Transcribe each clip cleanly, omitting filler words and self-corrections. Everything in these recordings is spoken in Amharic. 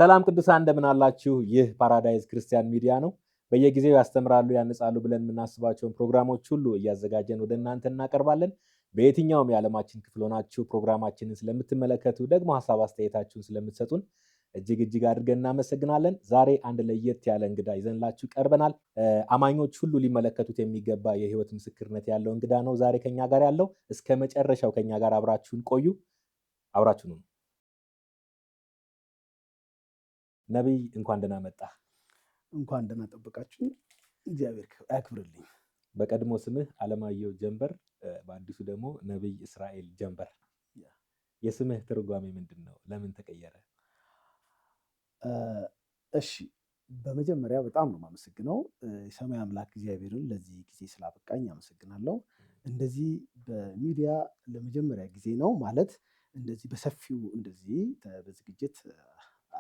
ሰላም ቅዱሳን እንደምን አላችሁ? ይህ ፓራዳይዝ ክርስቲያን ሚዲያ ነው። በየጊዜው ያስተምራሉ፣ ያንጻሉ ብለን የምናስባቸውን ፕሮግራሞች ሁሉ እያዘጋጀን ወደ እናንተ እናቀርባለን። በየትኛውም የዓለማችን ክፍል ሆናችሁ ፕሮግራማችንን ስለምትመለከቱ ደግሞ ሀሳብ አስተያየታችሁን ስለምትሰጡን እጅግ አድርገን እናመሰግናለን። ዛሬ አንድ ለየት ያለ እንግዳ ይዘንላችሁ ቀርበናል። አማኞች ሁሉ ሊመለከቱት የሚገባ የህይወት ምስክርነት ያለው እንግዳ ነው ዛሬ ከኛ ጋር ያለው። እስከ መጨረሻው ከኛ ጋር አብራችሁን ቆዩ። አብራችሁን ሁኑ። ነቢይ እንኳን ደህና መጣ። እንኳን ደህና ጠበቃችሁ። እግዚአብሔር ያክብርልኝ። በቀድሞ ስምህ አለማየሁ ጀንበር፣ በአዲሱ ደግሞ ነቢይ እስራኤል ጀንበር። የስምህ ትርጓሜ ምንድን ነው? ለምን ተቀየረ? እሺ፣ በመጀመሪያ በጣም ነው የማመሰግነው የሰማይ አምላክ እግዚአብሔርን ለዚህ ጊዜ ስላበቃኝ አመሰግናለሁ። እንደዚህ በሚዲያ ለመጀመሪያ ጊዜ ነው ማለት እንደዚህ በሰፊው እንደዚህ በዝግጅት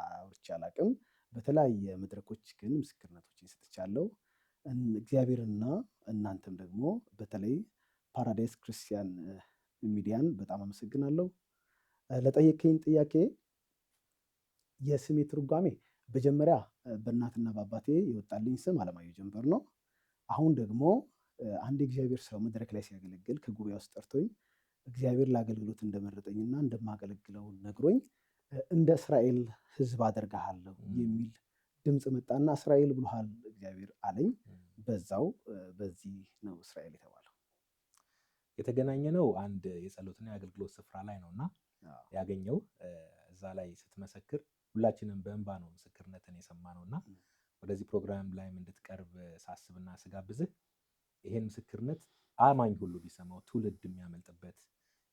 አውርቼ አላቅም። በተለያየ መድረኮች ግን ምስክርነቶችን ሰጥቻለሁ። እግዚአብሔርና እናንተም ደግሞ በተለይ ፓራዳይስ ክርስቲያን ሚዲያን በጣም አመሰግናለሁ። ለጠየቀኝ ጥያቄ የስሜ ትርጓሜ መጀመሪያ በእናትና በአባቴ የወጣልኝ ስም አለማየሁ ጀንበር ነው። አሁን ደግሞ አንድ የእግዚአብሔር ሰው መድረክ ላይ ሲያገለግል ከጉባኤ ውስጥ ጠርቶኝ እግዚአብሔር ለአገልግሎት እንደመረጠኝና እንደማገለግለው ነግሮኝ እንደ እስራኤል ሕዝብ አደርግሃለሁ የሚል ድምፅ መጣና እስራኤል ብሎሃል እግዚአብሔር አለኝ። በዛው በዚህ ነው እስራኤል የተባለው። የተገናኘነው አንድ የጸሎትና የአገልግሎት ስፍራ ላይ ነውና ያገኘው እዛ ላይ ስትመሰክር ሁላችንም በእንባ ነው ምስክርነትን የሰማነውና ወደዚህ ፕሮግራም ላይም እንድትቀርብ ሳስብና ስጋብዝህ ይሄን ምስክርነት አማኝ ሁሉ ቢሰማው ትውልድ የሚያመልጥበት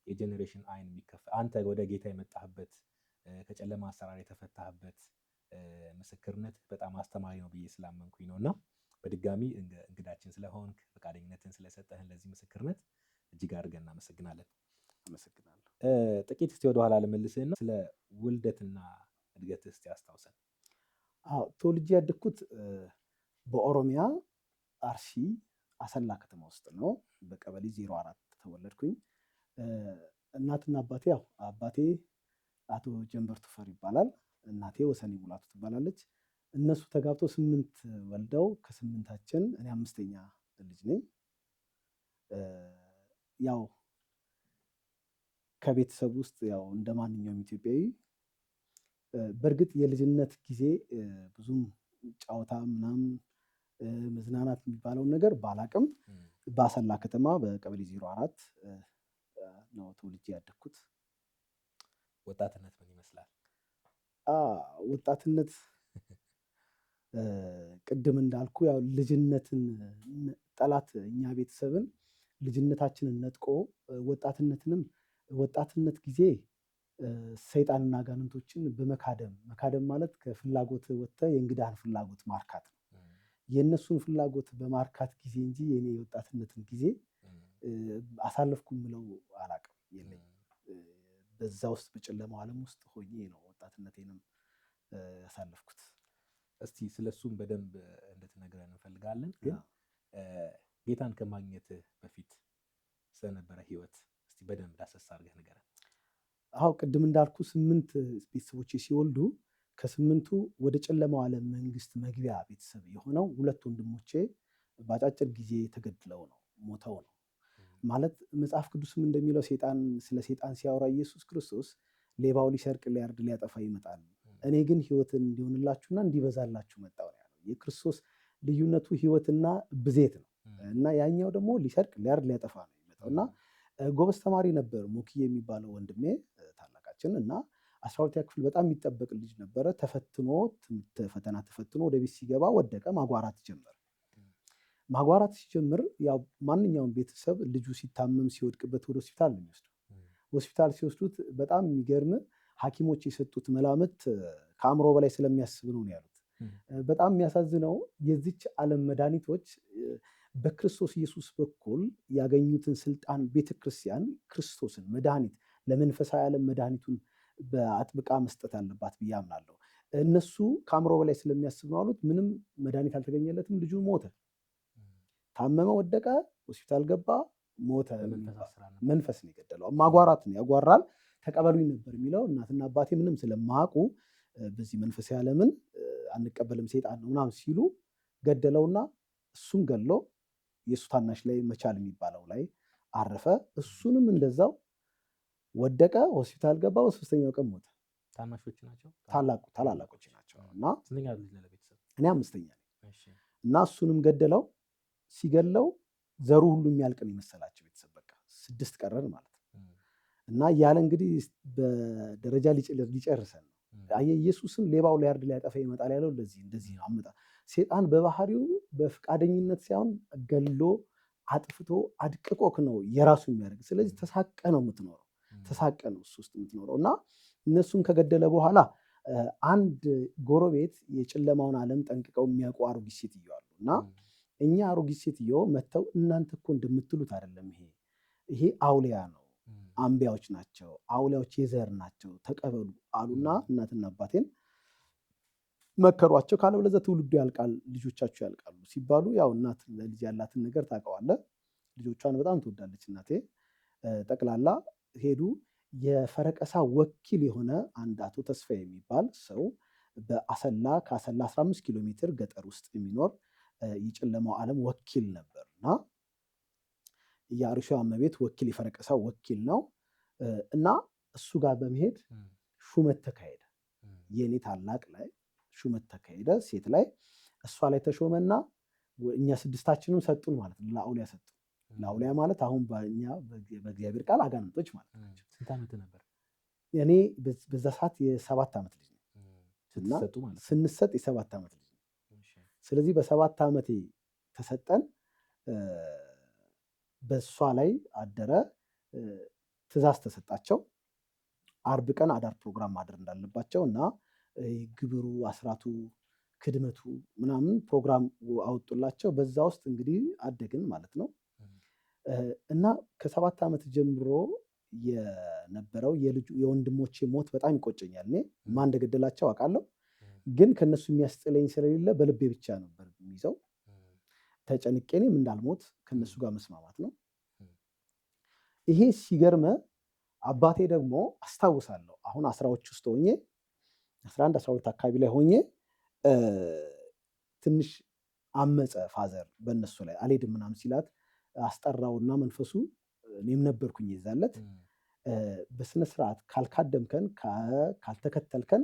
የጄኔሬሽን አይን የሚከፈት አንተ ወደ ጌታ የመጣህበት ከጨለማ አሰራር የተፈታህበት ምስክርነት በጣም አስተማሪ ነው ብዬ ስላመንኩኝ ነውና በድጋሚ እንግዳችን ስለሆንክ ፈቃደኝነትን ስለሰጠህን ለዚህ ምስክርነት እጅግ አድርገን እናመሰግናለን። አመሰግናለሁ። ጥቂት እስቲ ወደኋላ ልመልስህና ስለ ውልደትና እድገትህ እስቲ አስታውሰን። ተወልጄ ያደግኩት በኦሮሚያ አርሲ አሰላ ከተማ ውስጥ ነው። በቀበሌ 04 ተወለድኩኝ። እናትና አባቴ አባቴ አቶ ጀንበር ቱፈር ይባላል። እናቴ ወሰኔ ሙላቱ ትባላለች። እነሱ ተጋብተው 8 ወልደው ከ8ታችን እኔ 5ኛ ልጅ ነኝ። ያው ከቤተሰብ ውስጥ ያው እንደ ማንኛውም ኢትዮጵያዊ በእርግጥ የልጅነት ጊዜ ብዙም ጨዋታ ምናምን መዝናናት የሚባለውን ነገር ባላቅም በአሰላ ከተማ በቀበሌ 04 ነው ተወልጄ ያደግኩት። ወጣትነት ምን ይመስላል? ወጣትነት ቅድም እንዳልኩ ያው ልጅነትን ጠላት እኛ ቤተሰብን ልጅነታችንን ነጥቆ ወጣትነት ጊዜ ሰይጣንና አጋንንቶችን መካደም ማለት ከፍላጎት ወጥተህ የእንግዳህን ፍላጎት ማርካት ነው። የእነሱን ፍላጎት በማርካት ጊዜ እንጂ የኔ የወጣትነትን ጊዜ አሳለፍኩ ምለው አላቅም የለኝም። በዛ ውስጥ በጨለማው ዓለም ውስጥ ሆኜ ነው ወጣትነቴንም ያሳለፍኩት። እስቲ ስለሱም በደንብ እንድትነግረን እንፈልጋለን። ግን ጌታን ከማግኘትህ በፊት ስለነበረ ህይወት እስቲ በደንብ ዳሰስ አድርገህ ንገረን። ቅድም እንዳልኩ 8 ቤተሰቦቼ ሲወልዱ ከ8ቱ ወደ ጨለማው ዓለም መንግስት መግቢያ ቤተሰብ የሆነው 2 ወንድሞቼ በአጫጭር ጊዜ ተገድለው ነው ሞተው ነው። ማለት መጽሐፍ ቅዱስም እንደሚለው ስለ ሰይጣን ሲያወራ ኢየሱስ ክርስቶስ ሌባው ሊሰርቅ ሊያርድ ሊያጠፋ ይመጣል፣ እኔ ግን ህይወትን እንዲሆንላችሁና እንዲበዛላችሁ መጣሁ ነው ያለው። የክርስቶስ ልዩነቱ ህይወትና ብዜት ነው እና ያኛው ደግሞ ሊሰርቅ ሊያርድ ሊያጠፋ ነው የሚመጣው። እና ጎበዝ ተማሪ ነበር ሞኪ የሚባለው ወንድሜ ታላቃችን እና 12ኛ ክፍል በጣም የሚጠበቅ ልጅ ነበረ። ፈተና ተፈትኖ ወደ ቤት ሲገባ ወደቀ፣ ማጓራት ጀመረ። ማጓራት ሲጀምር ያው ማንኛውም ቤተሰብ ልጁ ሲታመም ሲወድቅበት ወደ ሆስፒታል ነው የሚወስደው። ሆስፒታል ሲወስዱት በጣም የሚገርም ሐኪሞች የሰጡት መላምት ከአእምሮ በላይ ስለሚያስብ ነው ያሉት። በጣም የሚያሳዝነው የዚች ዓለም መድኃኒቶች በክርስቶስ ኢየሱስ በኩል ያገኙትን ስልጣን ቤተክርስቲያን ክርስቶስን መድኃኒት ለመንፈሳዊ ዓለም መድኃኒቱን በአጥብቃ መስጠት አለባት ብዬ አምናለሁ። እነሱ ከአእምሮ በላይ ስለሚያስብ ነው አሉት። ምንም መድኃኒት አልተገኘለትም። ልጁ ሞተ። ታመመ፣ ወደቀ፣ ሆስፒታል ገባ፣ ሞተ። መንፈስ ነው የገደለው። ማጓራት ነው ያጓራል። ተቀበሉኝ ነበር የሚለው። እናትና አባቴ ምንም ስለማያውቁ በዚህ መንፈሳዊ ዓለምን አንቀበልም ሰይጣን ነው ምናምን ሲሉ ገደለውና እሱን ገሎ የእሱ ታናሽ ላይ መቻል የሚባለው ላይ አረፈ። እሱንም እንደዛው ወደቀ፣ ሆስፒታል ገባ። በሶስተኛው ቀን ሞተ። ታናሾች ናቸው ታላላቆች ናቸው። እና እኔ 5ኛ ነኝ። እሺ እና እሱንም ገደለው። ሲገለው ዘሩ ሁሉ የሚያልቅ ነው የመሰላቸው ቤተሰብ። በቃ 6 ቀረን ማለት ነው። እና እያለ እንግዲህ በደረጃ ሊጨርሰን ነው። ኢየሱስም ሌባው ሊያርድ ሊያጠፋ ይመጣል ያለው እንደዚህ ነው። አመጣ ሴጣን በባህሪው በፍቃደኝነት ሳይሆን ገሎ አጥፍቶ አድቅቆክ ነው የራሱ የሚያደርግ። ስለዚህ ተሳቀ ነው የምትኖረው፣ ተሳቀ ነው እሱ ውስጥ የምትኖረው። እና እነሱን ከገደለ በኋላ አንድ ጎረቤት የጨለማውን ዓለም ጠንቅቀው የሚያውቁ አሮጊት ሴትዮ አሉ። እና እኛ አሮጊት ሴትዮ መጥተው እናንተ እኮ እንደምትሉት አይደለም፣ ይሄ አውሊያ ነው፣ አንቢያዎች ናቸው፣ አውሊያዎች የዘር ናቸው፣ ተቀበሉ አሉና እናትና አባቴን መከሯቸው። ካለበለዚያ ትውልዱ ያልቃል፣ ልጆቻችሁ ያልቃሉ ሲባሉ፣ ያው እናት ለልጅ ያላትን ነገር ታውቀዋለህ። ልጆቿን በጣም ትወዳለች እናቴ። ጠቅላላ ሄዱ። የፈረቀሳ ወኪል የሆነ አንድ አቶ ተስፋ የሚባል ሰው ከአሰላ 15 ኪሎ ሜትር ገጠር ውስጥ የሚኖር የጨለማው ዓለም ወኪል ነበር እና የአርሾ እመቤት ወኪል የፈረቀሳ ወኪል ነው። እና እሱ ጋር በመሄድ ሹመት ተካሄደ። የኔ ታላቅ ላይ ሹመት ተካሄደ፣ ሴት ላይ። እሷ ላይ ተሾመና እኛ 6ታችንም ሰጡን ማለት ነው። ለአውሊያ ሰጡ። ለአውሊያ ማለት አሁን በእኛ በእግዚአብሔር ቃል አጋንንቶች ማለት ናቸው። ስንት ዓመት ነበር? እኔ በዛ ሰዓት የ7 ዓመት ልጅ ነው እና ስንሰጥ የ7 ዓመት ልጅ ነው። ስለዚህ በ7 ዓመቴ ተሰጠን። በእሷ ላይ አደረ። ትእዛዝ ተሰጣቸው። አርብ ቀን አዳር ፕሮግራም ማድር እንዳለባቸው እና ግብሩ፣ አስራቱ፣ ክድመቱ ምናምን ፕሮግራም አወጡላቸው። በዛ ውስጥ እንግዲህ አደግን ማለት ነው። እና ከ7 ዓመት ጀምሮ የነበረው የወንድሞቼ ሞት በጣም ይቆጨኛል። እኔ ማን እንደገደላቸው አውቃለሁ፣ ግን ከነሱ የሚያስጥለኝ ስለሌለ በልቤ ብቻ ነበር የሚይዘው። ተጨንቄ እኔም እንዳልሞት ከነሱ ጋር መስማማት ነው። ይሄ ሲገርመ አባቴ ደግሞ አስታውሳለሁ አሁን 10ዎች ውስጥ ሆኜ 11 12 አካባቢ ላይ ሆኜ ትንሽ አመፀ ፋዘር በእነሱ ላይ አልሄድም ምናምን ሲላት አስጠራውና መንፈሱ እኔም ነበርኩኝ ይዛለት በስነ ስርዓት ካልካደምከን ካልተከተልከን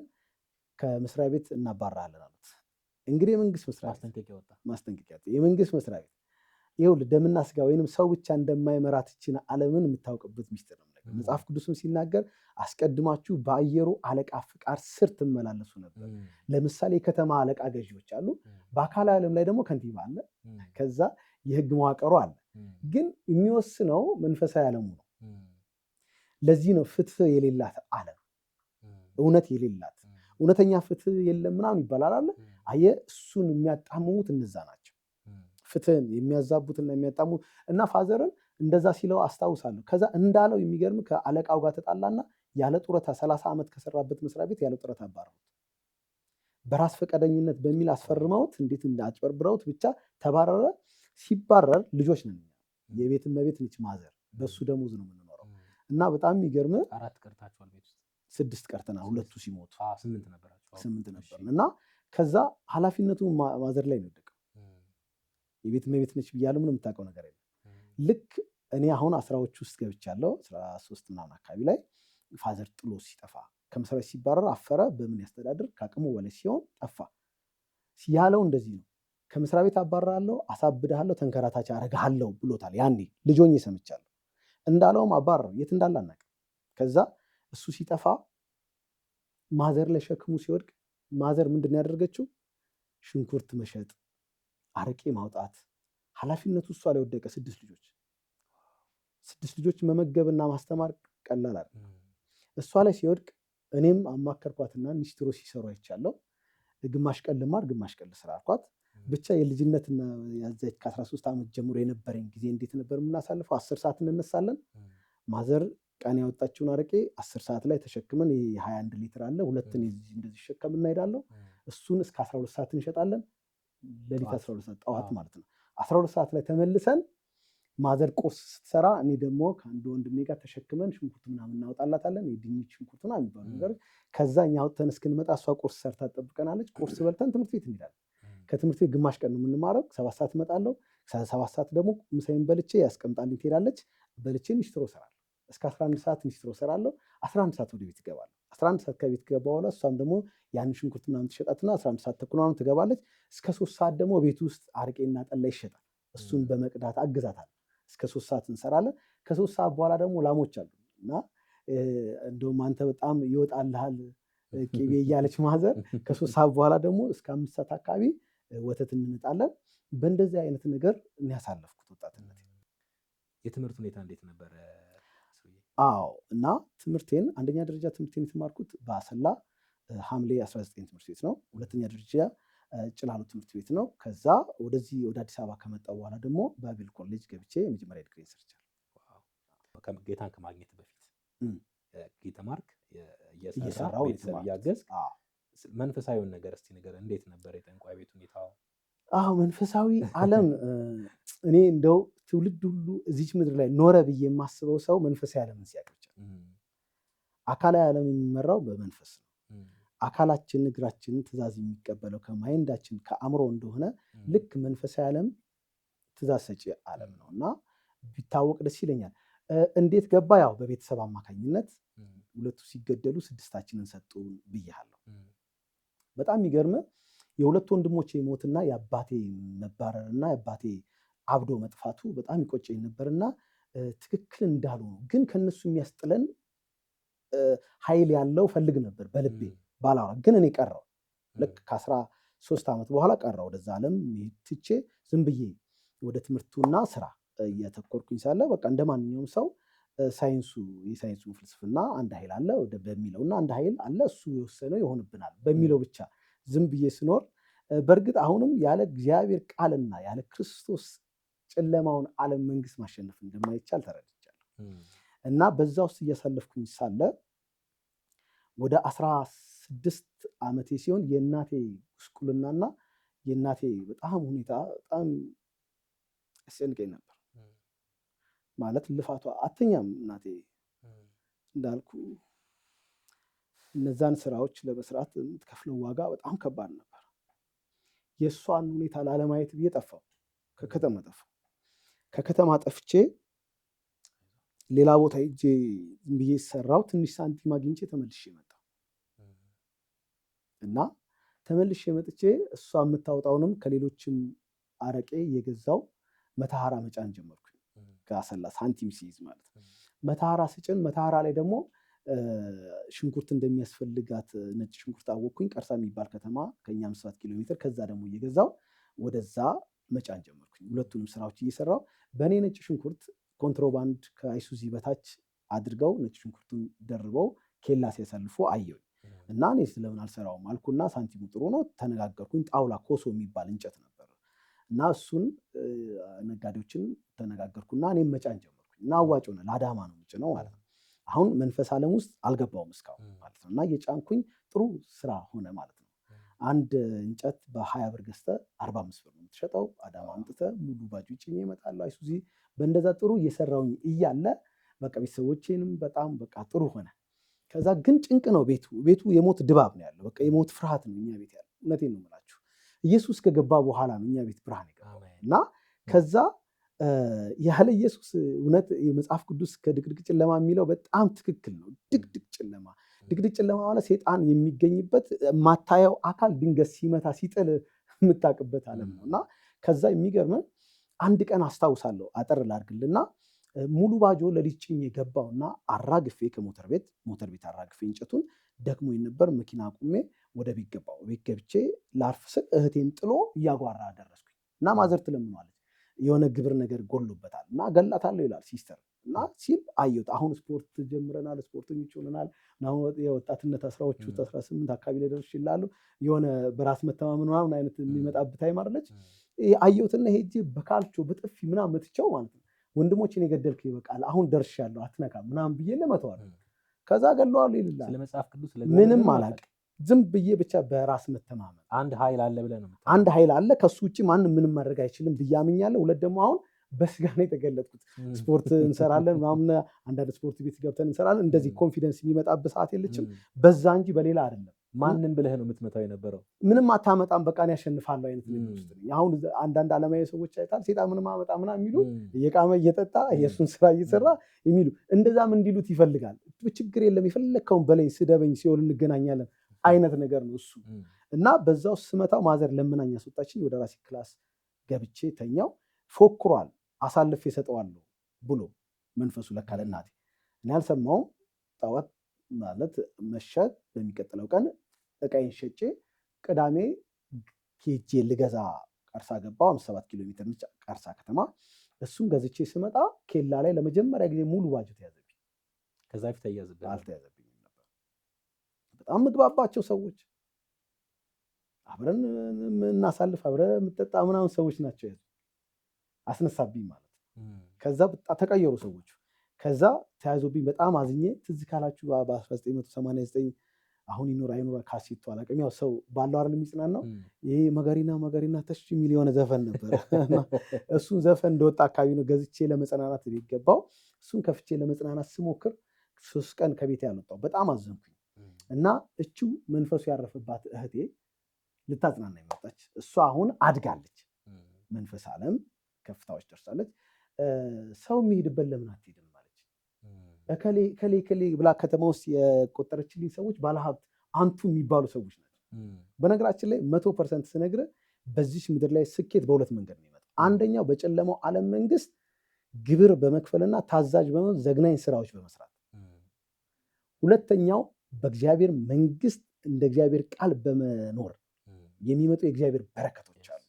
ከመስሪያ ቤት እናባራለን አሉት። እንግዲህ የመንግስት መስሪያ ማስጠንቀቂያ የመንግስት መስሪያ ቤት ይኸውልህ ደምና ስጋ ወይንም ሰው ብቻ እንደማይመራት ይህችን ዓለምን የምታውቅበት ሚስጥር ነው። መጽሐፍ ቅዱስም ሲናገር አስቀድማችሁ በአየሩ አለቃ ፍቃድ ስር ትመላለሱ ነበር። ለምሳሌ የከተማ አለቃ ገዢዎች አሉ። በአካላዊ ዓለም ላይ ደግሞ ከንቲባ አለ። ከዛ የህግ መዋቅሩ አለ። ግን የሚወስነው መንፈሳዊ ዓለሙ ነው። ለዚህ ነው ፍትህ የሌላት ዓለም፣ እውነት የሌላት፣ እውነተኛ ፍትህ የለም ምናምን ይባላል አለ። አየህ እሱን የሚያጣምሙት እነዛ ናቸው። ፍትህን የሚያዛቡትና የሚያጣሙት እና ፋዘርን እንደዛ ሲለው አስታውሳለሁ። ከዛ እንዳለው የሚገርም ከአለቃው ጋር ተጣላና ያለ ጡረታ 30 ዓመት ከሰራበት መስሪያ ቤት ያለ ጡረታ አባረሩት። በራስ ፈቃደኝነት በሚል አስፈርመውት እንዴት እንዳጭበርብረውት ብቻ ተባረረ። ሲባረር ልጆች ነን፣ የቤት እመቤት ነች ማዘር፣ በሱ ደሞዝ ነው የምንኖረው። እና በጣም የሚገርም 4 ቀርታችኋል ቤት ውስጥ? 6 ቀርተናል። 2 ሲሞቱ 8 ነበራችሁ? 8 ነበር። እና ከዛ ኃላፊነቱ ማዘር ላይ ነው የወደቀው። የቤት እመቤት ነች ብያለሁ፣ ምንም የምታውቀው ነገር የለም። ልክ እኔ አሁን 10ዎች ውስጥ ገብቻለሁ 13 ምናምን አካባቢ ላይ ፋዘር ጥሎ ሲጠፋ ከመስሪያ ቤት ሲባረር አፈረ። በምን ያስተዳድር? ከአቅሙ በላይ ሲሆን ጠፋ። ያለው እንደዚህ ነው፣ ከመስሪያ ቤት አባርራለሁ፣ አሳብድሃለሁ፣ ተንከራታች አረግሃለሁ ብሎታል። ያኔ ልጆኝ ሰምቻለሁ። እንዳለውም አባረር፣ የት እንዳለ አናውቅም። ከዛ እሱ ሲጠፋ ማዘር ላይ ሸክሙ ሲወድቅ ማዘር ምንድን ነው ያደረገችው? ሽንኩርት መሸጥ፣ አረቄ ማውጣት፣ ኃላፊነቱ እሷ ላይ ወደቀ። 6 ልጆች መመገብና ማስተማር ቀላል አይደለም። እሷ ላይ ሲወድቅ እኔም አማከርኳትና ኒስትሮ ሲሰሩ አይቻለሁ። ግማሽ ቀን ልማር ግማሽ ቀን ልስራ አልኳት። ብቻ የልጅነትና ያዛች ከ13 ዓመት ጀምሮ የነበረኝ ጊዜ እንዴት ነበር የምናሳልፈው? 10 ሰዓት እንነሳለን። ማዘር ቀን ያወጣችውን አረቄ 10 ሰዓት ላይ ተሸክመን የ21 ሊትር አለ፣ ሁለትን እንደዚህ ሸከም እናሄዳለሁ። እሱን እስከ 12 ሰዓት እንሸጣለን። ሌሊት 12 ሰዓት ጠዋት ማለት ነው። 12 ሰዓት ላይ ተመልሰን ማዘር ቁርስ ስትሰራ እኔ ደግሞ ከአንድ ወንድሜ ጋር ተሸክመን ሽንኩርት ምናምን እናወጣላታለን። የድንች ሽንኩርት ምናምን የሚባሉ ነገር ከዛ እኛ አውጥተን እስክንመጣ እሷ ቁርስ ሰርታ ትጠብቀናለች። ቁርስ በልተን ትምህርት ቤት እንሄዳለን። ከትምህርት ቤት ግማሽ ቀን ነው የምንማረው። 7 ሰዓት እመጣለሁ። 7 ሰዓት ደግሞ ምሳዬን በልቼ ያስቀምጣልኝ ትሄዳለች። በልቼ ኒስትሮ እሰራለሁ። እስከ 11 ሰዓት ኒስትሮ እሰራለሁ። 11 ሰዓት ወደ ቤት እገባለሁ። 11 ሰዓት ከቤት ከገባ በኋላ እሷም ደግሞ ያንን ሽንኩርት ምናምን ትሸጣትና 11 ሰዓት ተኩል ምናምን ትገባለች። እስከ 3 ሰዓት ደግሞ ቤት ውስጥ አርቄና ጠላ ይሸጣል። እሱን በመቅዳት አግዛታለሁ። እስከ 3 ሰዓት እንሰራለን። ከ3 ሰዓት በኋላ ደግሞ ላሞች አሉ እና እንደውም አንተ በጣም ይወጣልሃል ቅቤ እያለች ማዘር ከ3 ሰዓት በኋላ ደግሞ እስከ 5 ሰዓት አካባቢ ወተት እንንጣለን። በእንደዚህ አይነት ነገር ያሳለፍኩት ወጣትነት። የትምህርት ሁኔታ እንዴት ነበረ? አዎ እና ትምህርቴን አንደኛ ደረጃ ትምህርቴን የተማርኩት በአሰላ ሐምሌ 19 ትምህርት ቤት ነው። ሁለተኛ ደረጃ ጭላሎ ትምህርት ቤት ነው። ከዛ ወደዚህ ወደ አዲስ አበባ ከመጣሁ በኋላ ደግሞ ባይብል ኮሌጅ ገብቼ የመጀመሪያ ዲግሪ ሰርቻለሁ። ጌታን ከማግኘት በፊት እየተማርክ እየሰራህ ቤተሰብ እያገዝክ መንፈሳዊውን ነገር እስቲ ነገር እንዴት ነበር የጠንቋይ ቤት ሁኔታው? አዎ መንፈሳዊ ዓለም እኔ እንደው ትውልድ ሁሉ እዚች ምድር ላይ ኖረ ብዬ የማስበው ሰው መንፈሳዊ ዓለምን ሲያውቅ ብቻ። አካላዊ ዓለም የሚመራው በመንፈስ ነው። አካላችን እግራችን ትእዛዝ የሚቀበለው ከማይንዳችን ከአእምሮ እንደሆነ ልክ መንፈሳዊ ዓለም ትእዛዝ ሰጪ ዓለም ነው እና ቢታወቅ ደስ ይለኛል። እንዴት ገባ? ያው በቤተሰብ አማካኝነት ሁለቱ ሲገደሉ 6ታችንን ሰጡን ብያለሁ። በጣም የሚገርም የሁለት ወንድሞቼ ሞትና የአባቴ መባረርና የአባቴ አብዶ መጥፋቱ በጣም ይቆጨኝ ነበርና ትክክል እንዳልሆኑ ግን ከነሱ የሚያስጥለን ኃይል ያለው ፈልግ ነበር በልቤ ባላወራ ግን እኔ ቀረው። ልክ ከ13 ዓመት በኋላ ቀረው ወደዛ ዓለም ትቼ ዝም ብዬ ወደ ትምህርቱና ስራ እያተኮርኩኝ ሳለ በቃ እንደ ማንኛውም ሰው የሳይንሱ ፍልስፍና አንድ ኃይል አለ በሚለውና አንድ ኃይል አለ እሱ የወሰነው ይሆንብናል በሚለው ብቻ ዝም ብዬ ስኖር በእርግጥ አሁንም ያለ እግዚአብሔር ቃልና ያለ ክርስቶስ ጨለማውን ዓለም መንግስት ማሸነፍ እንደማይቻል ተረድቻለሁ። እና በዛ ውስጥ እያሳለፍኩኝ ሳለ ወደ 16 ዓመቴ ሲሆን የእናቴ ጉስቁልናና የእናቴ በጣም ሁኔታ በጣም ያስጨንቀኝ ነበር። ማለት ልፋቷ አተኛም እናቴ እንዳልኩ እነዛን ስራዎች ለመስራት የምትከፍለው ዋጋ በጣም ከባድ ነበር። የእሷን ሁኔታ ላለማየት ብዬ ጠፋሁ። ከከተማ ጠፍቼ ሌላ ቦታ ሄጄ ብዬ ሰራው ትንሽ ሳንቲም አግኝቼ ተመልሼ መጣሁ እና ተመልሼ መጥቼ እሷ የምታወጣውንም ከሌሎችም አረቄ እየገዛው መተሐራ መጫን ጀመርኩኝ። ከአሰላ ሳንቲም ሲይዝ ማለት ነው። መተሐራ ስጭን መተሐራ ላይ ደግሞ ሽንኩርት እንደሚያስፈልጋት ነጭ ሽንኩርት አወቅኩኝ። ቀርሳ የሚባል ከተማ ከኛ 7 ኪሎ ሜትር ከዛ ደግሞ እየገዛው ወደዛ መጫን ጀመርኩኝ። ሁለቱንም ስራዎች እየሰራው በእኔ ነጭ ሽንኩርት ኮንትሮባንድ ከአይሱዚ በታች አድርገው ነጭ ሽንኩርቱን ደርበው ኬላ ሲያሳልፉ አየሁኝ እና እኔ ስለምን አልሰራውም አልኩና ሳንቲሙ ጥሩ ነው ተነጋገርኩኝ። ጣውላ ኮሶ የሚባል እንጨት ነበር እና እሱን ነጋዴዎችን ተነጋገርኩና እኔም መጫን ጀመርኩኝ እና አዋጭ ሆነ። ለአዳማ ነው የምጭነው ማለት ነው። አሁን መንፈስ ዓለም ውስጥ አልገባውም እስካሁን ማለት ነው እና እየጫንኩኝ ጥሩ ስራ ሆነ ማለት ነው። አንድ እንጨት በ20 ብር ገዝተህ 45 ብር ነው የምትሸጠው። አዳማ አምጥተህ ሙሉ ባጁ ጭኜ እመጣለሁ አይሱዚ። በእንደዛ ጥሩ እየሰራውኝ እያለ በቃ ቤተሰቦቼንም በጣም በቃ ጥሩ ሆነ። ከዛ ግን ጭንቅ ነው ቤቱ የሞት ድባብ ነው ያለው። በቃ የሞት ፍርሃት ነው እኛ ቤት ያለው። እውነቴን ነው የምላችሁ። ኢየሱስ ከገባ በኋላ ነው እኛ ቤት ብርሃን የገባው እና ከዛ ያለ ኢየሱስ እውነት የመጽሐፍ ቅዱስ ከድቅድቅ ጨለማ የሚለው በጣም ትክክል ነው። ድቅድቅ ጨለማ ማለት ሰይጣን የሚገኝበት ማታየው አካል ድንገት ሲመታ ሲጥል የምታውቅበት ዓለም ነው እና ከዛ የሚገርም አንድ ቀን አስታውሳለሁ። አጠር ላድርግልና ሙሉ ባጆ ለሊት ጭኜ ገባውና አራግፌ ከሞተር ቤት አራግፌ እንጨቱን ደክሞኝ ነበር። መኪና አቁሜ ወደ ቤት ገባው። ቤት ገብቼ ላርፍ ስል እህቴን ጥሎ እያጓራ ደረስኩኝ እና ማዘር ትለምነዋለች የሆነ ግብር ነገር ጎሎበታል እና ገላታለሁ ይላል ሲስተር እና ሲል አየሁት። አሁን ስፖርት ጀምረናል፣ ስፖርተኞች ሆነናል። አሁን የወጣትነት 18 አካባቢ ላይ ደርሼ ይላሉ የሆነ በራስ መተማመን ምናምን አይነት የሚመጣበት ታይም አይደለች። አየሁትና ሄጄ በካልቾ በጥፊ ምናምን መትቼው ማለት ነው ወንድሞችን የገደልከው ይበቃል አሁን ደርሻለሁ አትነካም ምናምን ብዬ ለመተዋለሁ። ከዛ ገለዋለሁ ይላል። ስለመጽሐፍ ቅዱስ ምንም አላውቅም። ዝም ብዬ ብቻ በራስ መተማመን አንድ ኃይል አለ ብለህ ነው። አንድ ኃይል አለ ከሱ ውጪ ማንም ምንም ማድረግ አይችልም ብዬ አምኛለሁ። ሁለት ደግሞ አሁን በስጋ ነው የተገለጥኩት። ስፖርት እንሰራለን ምናምን፣ አንዳንድ ስፖርት ቤት ገብተን እንሰራለን። እንደዚህ ኮንፊደንስ የሚመጣበት ሰዓት የለችም፣ በዛ እንጂ በሌላ አይደለም። ማንን ብለህ ነው የምትመታው የነበረው? ምንም አታመጣም፣ በቃ እኔ ያሸንፋለሁ አይነት ነገር ውስጥ ነኝ። አሁን አንዳንድ ዓለማዊ ሰዎች አይታል፣ ሴጣን ምንም አመጣ ምናምን የሚሉ እየቃመ እየጠጣ የእሱን ስራ እየሰራ የሚሉ፣ እንደዛም እንዲሉት ይፈልጋል። ችግር የለም የፈለግከውን በለኝ፣ ስደበኝ፣ ሲኦል እንገናኛለን አይነት ነገር ነው እሱ። እና በዛው ስመታው ማዘር ለምናኝ ያስወጣችኝ። ወደ ራሴ ክላስ ገብቼ ተኛው። ፎክሯል አሳልፌ እሰጠዋለሁ ብሎ መንፈሱ ለካ ለእናቴ። እኔ አልሰማውም። ጠዋት ማለት መሸት፣ በሚቀጥለው ቀን እቃዬን ሸጬ ቅዳሜ ሄጄ ልገዛ ቀርሳ ገባው። 57 ኪሎ ሜትር ነች ቀርሳ ከተማ። እሱን ገዝቼ ስመጣ ኬላ ላይ ለመጀመሪያ ጊዜ ሙሉ ባጀት ያዘብኝ። ከዛ ፊት አልተያዘብኝም ነበር። በጣም ምግባባቸው ሰዎች፣ አብረን እናሳልፍ አብረን የምጠጣ ምናምን ሰዎች ናቸው ያዙ። አስነሳብኝ ማለት ነው። ከዛ በጣም ተቀየሩ ሰዎቹ። ከዛ ተያይዞብኝ በጣም አዝኜ፣ ትዝ ካላችሁ በ1989 አሁን ይኖር አይኖር ካሴቱ አላውቅም፣ ያው ሰው ባለው አይደል የሚጽናናው፣ ይሄ መገሪና ተሽ የሚል የሆነ ዘፈን ነበር። እሱን ዘፈን እንደወጣ አካባቢ ነው ገዝቼ ለመጽናናት ቤት ገባው። እሱን ከፍቼ ለመጽናናት ስሞክር 3 ቀን ከቤት ያልወጣው በጣም አዘንኩኝ። እና እቺው መንፈሱ ያረፈባት እህቴ ልታጽናና መጣች። እሷ አሁን አድጋለች፣ መንፈስ ዓለም ከፍታዎች ደርሳለች። ሰው የሚሄድበት ለምን አትሄድም ማለች። እከሌ ብላ ከተማ ውስጥ የቆጠረችልኝ ሰዎች ባለሀብት አንቱ የሚባሉ ሰዎች ናቸው። በነገራችን ላይ 100% ስነግርህ በዚህ ምድር ላይ ስኬት በሁለት መንገድ ነው የሚመጣው። አንደኛው በጨለማው ዓለም መንግስት ግብር በመክፈልና ታዛዥ በመሆን ዘግናኝ ስራዎች በመስራት፣ ሁለተኛው በእግዚአብሔር መንግስት እንደ እግዚአብሔር ቃል በመኖር የሚመጡ የእግዚአብሔር በረከቶች አሉ።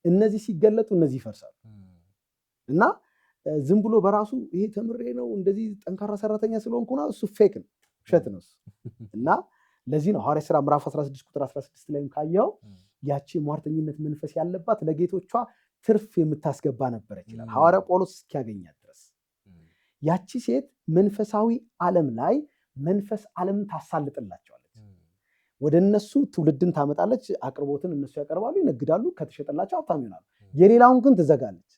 እነዚህ ሲገለጡ እነዚህ ይፈርሳሉ። እና ዝም ብሎ በራሱ ይሄ ተምሬ ነው እንደዚህ ጠንካራ ሰራተኛ ስለሆንኩ ነው፣ እሱ ፌክ ነው፣ ውሸት ነው። እና ለዚህ ነው ሐዋርያት ሥራ ምዕራፍ 16 ቁጥር 16 ላይም ካየው ያቺ ሟርተኝነት መንፈስ ያለባት ለጌቶቿ ትርፍ የምታስገባ ነበረች ይላል ሐዋርያ ጳውሎስ እስኪያገኛት ድረስ። ያቺ ሴት መንፈሳዊ ዓለም ላይ መንፈስ ዓለምን ታሳልጥላቸዋለች። ወደ እነሱ ትውልድን ታመጣለች። አቅርቦትን እነሱ ያቀርባሉ፣ ይነግዳሉ፣ ከተሸጠላቸው ሀብታም ይሆናሉ። የሌላውን ግን ትዘጋለች።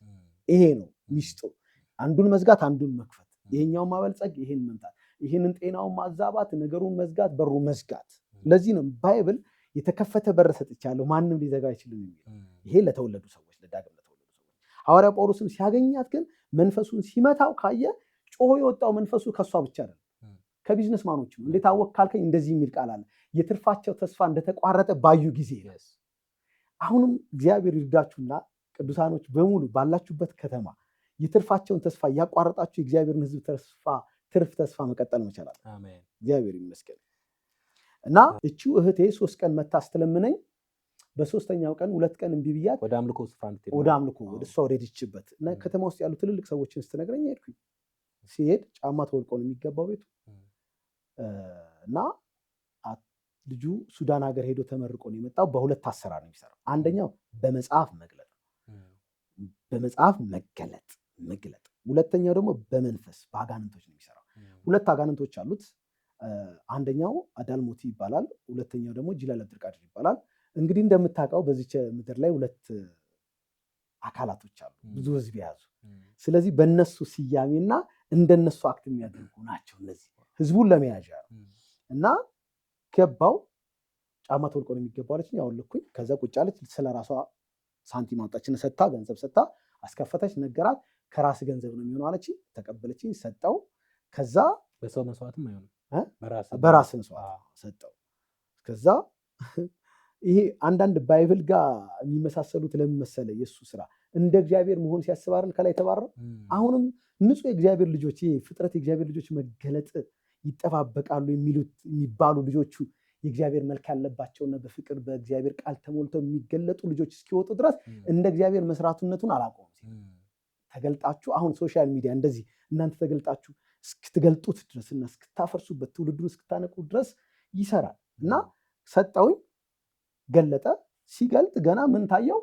ይሄ ነው ሚስጥሩ። አንዱን መዝጋት፣ አንዱን መክፈት፣ ይሄኛውን ማበልጸግ፣ ይሄን መምታት፣ ይሄንን ጤናውን ማዛባት፣ ነገሩን መዝጋት፣ በሩ መዝጋት። ለዚህ ነው ባይብል የተከፈተ በር ሰጥቻለሁ ማንም ሊዘጋ አይችልም የሚለው። ይሄ ለተወለዱ ሰዎች፣ ለዳግም ለተወለዱ ሰዎች። ሐዋርያ ጳውሎስም ሲያገኛት ግን መንፈሱን ሲመታው ካየ ጮሆ የወጣው መንፈሱ ከሷ ብቻ አይደለም፣ ከቢዝነስ ማኖች ነው። እንዴት አወቅ ካልከኝ እንደዚህ የሚል ቃል አለ፣ የትርፋቸው ተስፋ እንደተቋረጠ ባዩ ጊዜ። አሁንም እግዚአብሔር ይርዳችሁና ቅዱሳኖች በሙሉ ባላችሁበት ከተማ የትርፋቸውን ተስፋ እያቋረጣችሁ የእግዚአብሔርን ሕዝብ ትርፍ ተስፋ መቀጠል መቻላል። እግዚአብሔር ይመስገን። እና እቺው እህቴ 3 ቀን መታ ስትለምነኝ በ3ኛው ቀን 2 ቀን እምቢ ብያት ወደ አምልኮ ወደ እሷ ወደሄደችበት እና ከተማ ውስጥ ያሉ ትልልቅ ሰዎችን ስትነግረኝ ሄድኩኝ። ሲሄድ ጫማ ተወልቆ ነው የሚገባው ቤቱ እና ልጁ ሱዳን ሀገር ሄዶ ተመርቆ ነው የመጣው። በሁለት አሰራር ነው የሚሰራው። አንደኛው በመጽሐፍ መግለጥ፣ በመጽሐፍ መግለጥ። ሁለተኛው ደግሞ በመንፈስ በአጋንንቶች ነው የሚሰራው። 2 አጋንንቶች አሉት። አንደኛው አዳልሞቲ ይባላል፣ ሁለተኛው ደግሞ ጂላል አብዱልቃድር ይባላል። እንግዲህ እንደምታውቀው በዚች ምድር ላይ 2 አካላቶች አሉ ብዙ ህዝብ የያዙ። ስለዚህ በእነሱ ስያሜና እንደነሱ አክት የሚያደርጉ ናቸው እነዚህ ህዝቡን ለመያዣ ነው። እና ገባው ጫማ ተወልቆ ነው የሚገባው አለችኝ። አወለኩኝ። ከዛ ቁጭ አለች። ስለራሷ ሳንቲም አውጣችን ሰጥታ ገንዘብ ሰጥታ አስከፈተች። ነገራት። ከራስ ገንዘብ ነው የሚሆነው አለችኝ። ተቀበለችኝ፣ ሰጠው። ከዛ በሰው መስዋዕትም አይሆንም በራስ መስዋዕት ሰጠው። ከዛ ይሄ አንዳንድ ባይብል ጋር የሚመሳሰሉት ለምን መሰለ የእሱ ስራ እንደ እግዚአብሔር መሆን ሲያስብ አይደል ከላይ ተባረረ። አሁንም ንጹህ የእግዚአብሔር ልጆች ይሄ ፍጥረት የእግዚአብሔር ልጆች መገለጥ ይጠባበቃሉ የሚባሉ ልጆቹ የእግዚአብሔር መልክ ያለባቸውና በፍቅር በእግዚአብሔር ቃል ተሞልተው የሚገለጡ ልጆች እስኪወጡ ድረስ እንደ እግዚአብሔር መስራቱነቱን አላቆም። ተገልጣችሁ አሁን ሶሻል ሚዲያ እንደዚህ እናንተ ተገልጣችሁ እስክትገልጡት ድረስ እና እስክታፈርሱበት ትውልዱን እስክታነቁ ድረስ ይሰራል። እና ሰጠውኝ፣ ገለጠ። ሲገልጥ ገና ምን ታየው?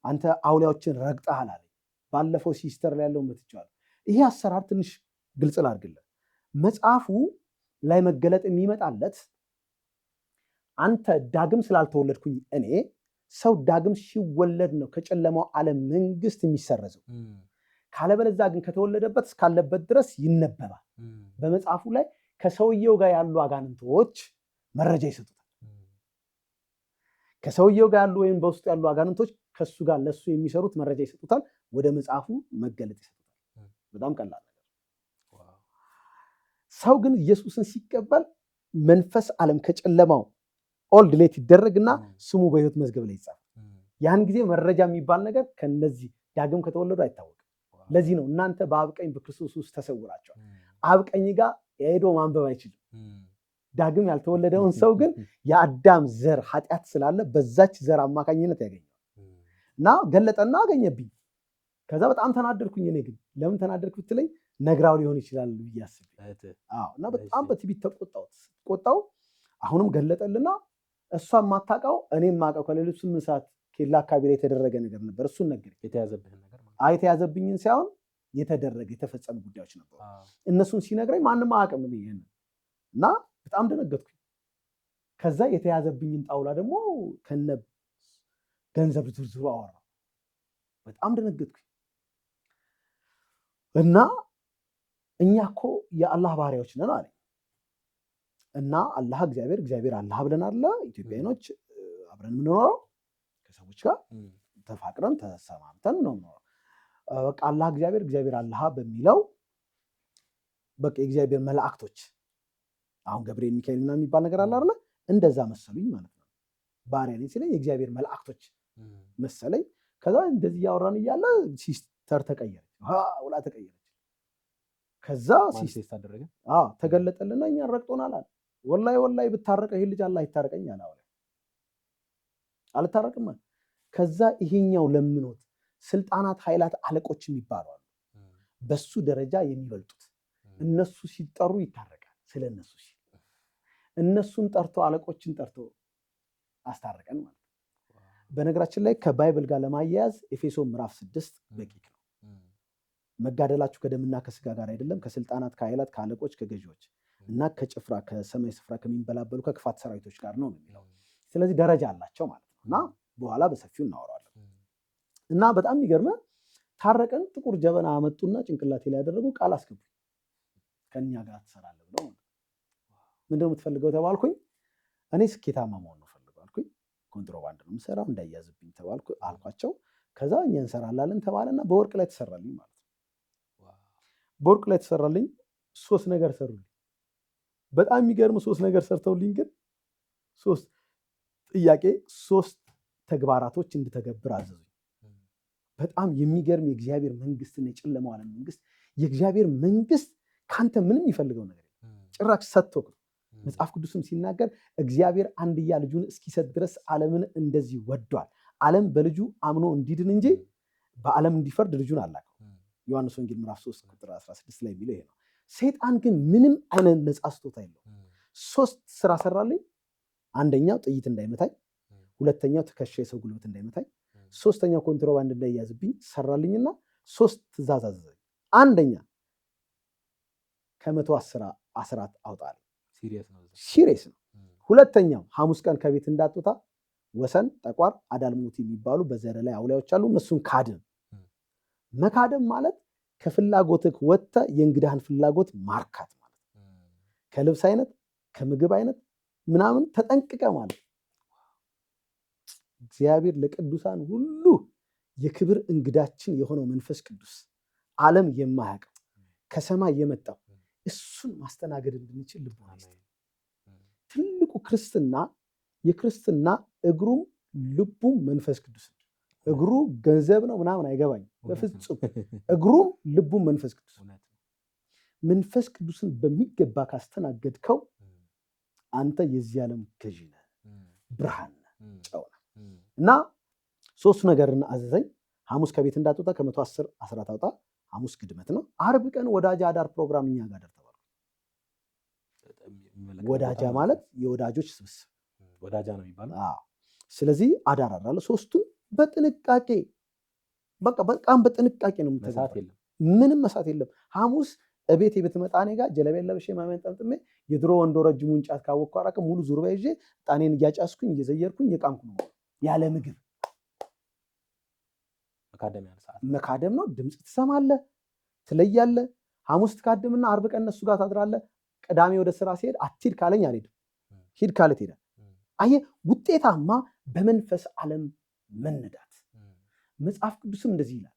አንተ አውሊያዎችን ረግጠሃል አለኝ። ባለፈው ሲስተር ላይ ያለው መትቻለሁ። ይሄ አሰራር ትንሽ ግልጽ ላድርግልህ። መጽሐፉ ላይ መገለጥ የሚመጣለት አንተ ዳግም ስላልተወለድኩኝ እኔ ሰው ዳግም ሲወለድ ነው ከጨለማው ዓለም መንግስት የሚሰረዘው። ካለበለዚያ ግን ከተወለደበት እስካለበት ድረስ ይነበባል። በመጽሐፉ ላይ ከሰውየው ጋር ያሉ አጋንንቶች መረጃ ይሰጡታል። ከሰውየው ጋር ያሉ ወይም በውስጡ ያሉ አጋንንቶች ከሱ ጋር ለሱ የሚሰሩት መረጃ ይሰጡታል። ወደ መጽሐፉ መገለጥ ይሰጡታል። በጣም ቀላል ነገር። ሰው ግን ኢየሱስን ሲቀበል መንፈስ ዓለም ከጨለማው ኦልድ ሌት ይደረግና ስሙ በሕይወት መዝገብ ላይ ይጻፋል። ያን ጊዜ መረጃ የሚባል ነገር ከነዚህ ዳግም ከተወለዱ አይታወቅም። ለዚህ ነው እናንተ በአብ ቀኝ በክርስቶስ ውስጥ ተሰውራቸዋል። አብ ቀኝ ጋር ሄዶ ማንበብ አይችልም። ዳግም ያልተወለደውን ሰው ግን የአዳም ዘር ኃጢአት ስላለ በዛች ዘር አማካኝነት ያገኘዋል እና ገለጠና አገኘብኝ። ከዛ በጣም ተናደድኩኝ። እኔ ግን ለምን ተናደድኩ ብትለኝ ነግራው ሊሆን ይችላል ብዬ አስቤ እና በጣም በትዕቢት ተቆጣው። አሁንም ገለጠልና እሷ የማታውቀው እኔም የማውቀው ከሌሎች 8 ሰዓት ኬላ አካባቢ ላይ የተደረገ ነገር ነበር። እሱን ነገር የተያዘብኝን ሳይሆን የተደረገ የተፈጸሙ ጉዳዮች ነበሩ። እነሱን ሲነግረኝ ማንም አያውቅም ይሄን እና በጣም ደነገጥኩኝ። ከዛ የተያዘብኝን ጣውላ ደግሞ ከነ ገንዘብ ዝርዝሩ አወራ። በጣም ደነገጥኩኝ እና እኛ እኮ የአላህ ባሪያዎች ነን አለኝ እና አላህ እግዚአብሔር አላህ ብለን አለ ኢትዮጵያኖች አብረን የምንኖረው ከሰዎች ጋር ተፋቅረን ተሰማምተን ነው የምንኖረው። በቃ አላህ እግዚአብሔር አላህ በሚለው በቃ የእግዚአብሔር መላእክቶች አሁን ገብርኤል ሚካኤል ምናምን የሚባል ነገር አለ አይደል? እንደዛ መሰሉኝ ማለት ነው። ባሪያ ነኝ ሲለኝ የእግዚአብሔር መላእክቶች መሰለኝ። ከዛ እንደዚህ እያወራን እያለ ሲስተር ተቀየረች፣ ውላ ተቀየረች። ከዛ ሲስተር አደረገ ተገለጠልና እኛን ረግጦናል አለ። ወላሂ ብታረቀ ይሄ ልጅ አላህ ይታረቀኝ አለ። አልታረቅም አለ። ከዛ ይሄኛው ለምኖት ስልጣናት፣ ኃይላት፣ አለቆች የሚባሉ አሉ። በሱ ደረጃ የሚበልጡት እነሱ ሲጠሩ ይታረቃል። ስለነሱ ሲል እነሱን ጠርቶ አለቆችን ጠርቶ አስታረቀን ማለት ነው። በነገራችን ላይ ከባይብል ጋር ለማያያዝ ኤፌሶን ምዕራፍ 6 በቂቅ ነው። መጋደላችሁ ከደምና ከስጋ ጋር አይደለም ከስልጣናት፣ ከኃይላት፣ ከአለቆች፣ ከገዢዎች እና ከጭፍራ ከሰማይ ስፍራ ከሚንበላበሉ ከክፋት ሰራዊቶች ጋር ነው የሚለው። ስለዚህ ደረጃ አላቸው ማለት ነው እና በኋላ በሰፊው እናወራዋለን። እና በጣም የሚገርመ ታረቀን። ጥቁር ጀበና አመጡና ጭንቅላቴ ላይ ያደረጉ ቃል አስገቡ። ከኛ ጋር ትሰራለህ ብለው ምንድነው የምትፈልገው ተባልኩኝ። እኔ ስኬታማ መሆን ነው ፈልገው አልኩኝ። ኮንትሮባንድ ነው የምሰራው እንዳይያዝብኝ ተባልኩ አልኳቸው። ከዛ እኛ እንሰራላለን ተባለና በወርቅ ላይ ተሰራልኝ ማለት ነው። በወርቅ ላይ ተሰራልኝ። 3 ነገር ሰሩልኝ። በጣም የሚገርም 3 ነገር ሰርተውልኝ ግን 3 ጥያቄ 3 ተግባራቶች እንድተገብር አዘዙኝ። በጣም የሚገርም የእግዚአብሔር መንግስትና የጨለማው ዓለም መንግስት። የእግዚአብሔር መንግስት ካንተ ምንም ይፈልገው ነገር ጭራሽ ሰጥቶክ ነው። መጽሐፍ ቅዱስም ሲናገር እግዚአብሔር አንድያ ልጁን እስኪሰጥ ድረስ ዓለምን እንደዚህ ወዷል፣ ዓለም በልጁ አምኖ እንዲድን እንጂ በዓለም እንዲፈርድ ልጁን አላከው። ዮሐንስ ወንጌል ምዕራፍ 3 ቁጥር 16 ላይ የሚለው ይሄ ነው። ሰይጣን ግን ምንም አይነት ነፃ ስጦታ የለውም። 3 ስራ ሰራልኝ። አንደኛው ጥይት እንዳይመታኝ፣ ሁለተኛው ትከሻ የሰው ጉልበት እንዳይመታኝ፣ ሶስተኛው ኮንትሮባንድ እንዳይያዝብኝ ሰራልኝና 3 ትእዛዝ አዘዘኝ። አንደኛ ከ110 አስራት አውጣል። ሲሪየስ ነው። ሁለተኛው ሐሙስ ቀን ከቤት እንዳትወጣ ወሰን፣ ጠቋር፣ አዳልሞት የሚባሉ በዘር ላይ አውላዮች አሉ፣ እነሱን ካድን። መካደም ማለት ከፍላጎትህ ወጥተህ የእንግዳህን ፍላጎት ማርካት ማለት ከልብስ አይነት ከምግብ አይነት ምናምን ተጠንቅቀ ማለት። እግዚአብሔር ለቅዱሳን ሁሉ የክብር እንግዳችን የሆነው መንፈስ ቅዱስ ዓለም የማያውቀው ከሰማይ የመጣው እሱን ማስተናገድ እንድንችል ልቦና ይስጥ። ትልቁ ክርስትና የክርስትና እግሩም ልቡም መንፈስ ቅዱስ ነው። እግሩ ገንዘብ ነው ምናምን አይገባኝ በፍጹም። እግሩም ልቡም መንፈስ ቅዱስ ነው። መንፈስ ቅዱስን በሚገባ ካስተናገድከው አንተ የዚህ ዓለም ገዢ ነህ፣ ብርሃን ነህ፣ ጨው ነህ። እና 3 ነገርን አዘዘኝ። ሐሙስ ከቤት እንዳትወጣ ከ110 አስራት አውጣ። ሐሙስ ግድመት ነው። ዓርብ ቀን ወዳጅ አዳር ፕሮግራም እኛ ጋር ደርተዋል። ወዳጃ ማለት የወዳጆች ስብስብ ወዳጃ ነው የሚባለው። ስለዚህ አዳር አለ። 3ቱን በጥንቃቄ በጣም በጥንቃቄ ነው የምትተሳት። ምንም መሳት የለም። ሐሙስ እቤት ብትመጣ እኔ ጋር ጀለቤን ለብሼ ማመን ጠምጥሜ የድሮ ወንዶ ረጅሙን ጫት ካወቅኩ አራቀ ሙሉ ዙርባ ይዤ ጣኔን እያጫስኩኝ እየዘየርኩኝ የቃምኩ ነው። ያለ ምግብ መካደም ነው። ድምፅ ትሰማለህ፣ ትለያለህ። ሐሙስ ትካድምና ዓርብ ቀን እነሱ ጋር ታድራለህ። ቅዳሜ ወደ ስራ ሲሄድ አትሂድ ካለኝ አልሄድም፣ ሂድ ካለ ትሄዳለህ። አየህ፣ ውጤታማ በመንፈስ ዓለም መነዳት። መጽሐፍ ቅዱስም እንደዚህ ይላል፣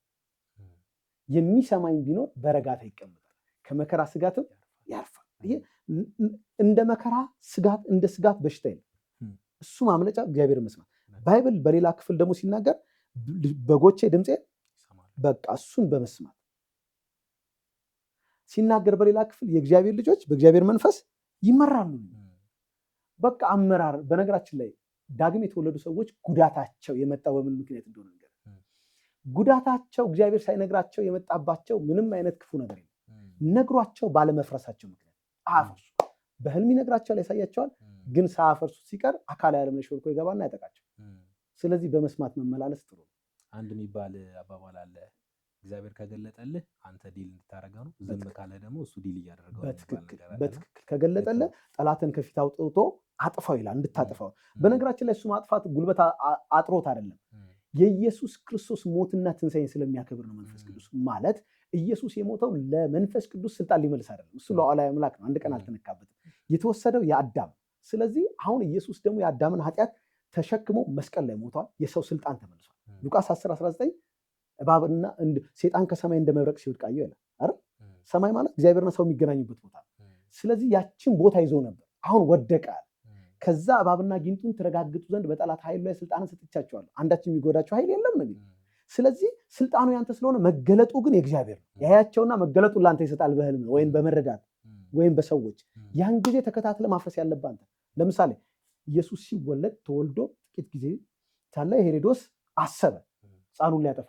የሚሰማኝ ቢኖር በረጋታ ይቀመጣል፣ ከመከራ ስጋትም ያርፋል። እንደ መከራ ስጋት፣ እንደ ስጋት በሽታ የለም። እሱ ማምለጫ እግዚአብሔር መስማት። ባይብል በሌላ ክፍል ደግሞ ሲናገር በጎቼ ድምፄ በቃ እሱን በመስማት ሲናገር፣ በሌላ ክፍል የእግዚአብሔር ልጆች በእግዚአብሔር መንፈስ ይመራሉ። በቃ አመራር። በነገራችን ላይ ዳግም የተወለዱ ሰዎች ጉዳታቸው የመጣው በምን ምክንያት እንደሆነ ነገር ጉዳታቸው እግዚአብሔር ሳይነግራቸው የመጣባቸው ምንም አይነት ክፉ ነገር የለም። ነግሯቸው ባለመፍረሳቸው ምክንያት አፈርሱ። በህልም ይነግራቸዋል፣ ያሳያቸዋል። ግን ሳያፈርሱ ሲቀር አካላዊ ዓለም ላይ ሾልኮ ይገባና ያጠቃቸው። ስለዚህ በመስማት መመላለስ ጥሩ ነው። አንድ የሚባል አባባል አለ፣ እግዚአብሔር ከገለጠልህ አንተ ዲል እንድታረገው ነው፣ ዝም ካለ ደግሞ እሱ ዲል እያደረገው ነው። በትክክል ከገለጠልህ ጠላትን ከፊት አውጥቶ አጥፋው ይላል፣ እንድታጠፋው። በነገራችን ላይ እሱ ማጥፋት ጉልበት አጥሮት አይደለም፣ የኢየሱስ ክርስቶስ ሞትና ትንሣኤን ስለሚያከብር ነው። መንፈስ ቅዱስ ማለት ኢየሱስ የሞተው ለመንፈስ ቅዱስ ስልጣን ሊመልስ አይደለም። እሱ ሉዓላዊ አምላክ ነው፣ አንድ ቀን አልተነካበትም። የተወሰደው የአዳም። ስለዚህ አሁን ኢየሱስ ደግሞ የአዳምን ኃጢአት ተሸክሞ መስቀል ላይ ሞቷል። የሰው ስልጣን ተመልሷል። ሉቃስ 10:19 እባብና ሴጣን ከሰማይ እንደ መብረቅ ሲወድቅ አየሁ ይላል አይደል? ሰማይ ማለት እግዚአብሔርና ሰው የሚገናኙበት ቦታ። ስለዚህ ያችን ቦታ ይዞ ነበር፣ አሁን ወደቀ። ከዛ እባብና ጊንጡን ትረጋግጡ ዘንድ በጠላት ኃይል ላይ ስልጣንን ሰጥቻቸዋለሁ፣ አንዳች የሚጎዳቸው ኃይል የለም ነው። ስለዚህ ስልጣኑ ያንተ ስለሆነ መገለጡ ግን የእግዚአብሔር ነው። ያያቸውና መገለጡን ላንተ ይሰጣል፣ በህልም ወይም በመረዳት ወይም በሰዎች። ያን ጊዜ ተከታትለ ማፍረስ ያለብህ አንተ። ለምሳሌ ኢየሱስ ሲወለድ ተወልዶ ጥቂት ጊዜ ሳለ ሄሮድስ አሰበ ሕፃኑን ሊያጠፋ።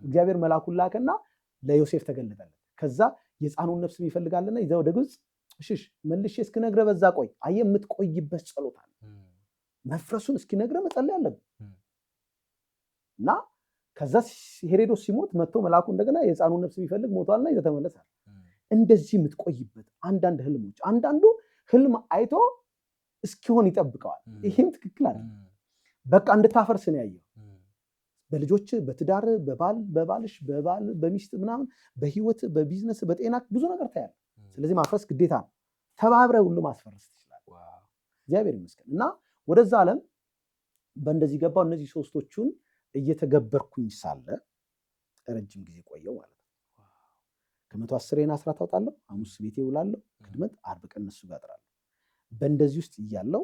እግዚአብሔር መልአኩን ላከና ለዮሴፍ ተገለጠለት። ከዛ የሕፃኑን ነፍስ ይፈልጋልና ይዘህ ወደ ግብፅ ሽሽ፣ መልሼ እስክነግረህ በዛ ቆይ። አየህ፣ የምትቆይበት ጸሎት አለ። መፍረሱን እስኪነግረህ መጸለይ አለብህ። እና ከዛ ሄሮድስ ሲሞት መጥቶ መልአኩ እንደገና የሕፃኑን ነፍስ ቢፈልግ ሞቷልና ይዘህ ተመለስ። እንደዚህ የምትቆይበት አንዳንድ ህልሞች፣ አንዳንዱ ህልም አይቶ እስኪሆን ይጠብቀዋል። ይህም ትክክል አይደለም። በቃ እንድታፈርስ ነው ያየው። በልጆች፣ በትዳር፣ በባልሽ፣ በሚስት ምናምን፣ በህይወት፣ በቢዝነስ፣ በጤና ብዙ ነገር ታያለ። ስለዚህ ማፍረስ ግዴታ ነው። ተባብረ ሁሉ ማስፈረስ ትችላለህ። እግዚአብሔር ይመስገን። እና ወደዛ ዓለም በእንደዚህ ገባው። እነዚህ ሶስቶቹን እየተገበርኩኝ ሳለ ረጅም ጊዜ ቆየው ማለት ነው። ከ110 አስራት አውጣለሁ፣ ሐሙስ ቤቴ ውላለሁ፣ ክድመት ዓርብ ቀን እነሱ ጋር እጥራለሁ። በእንደዚህ ውስጥ እያለው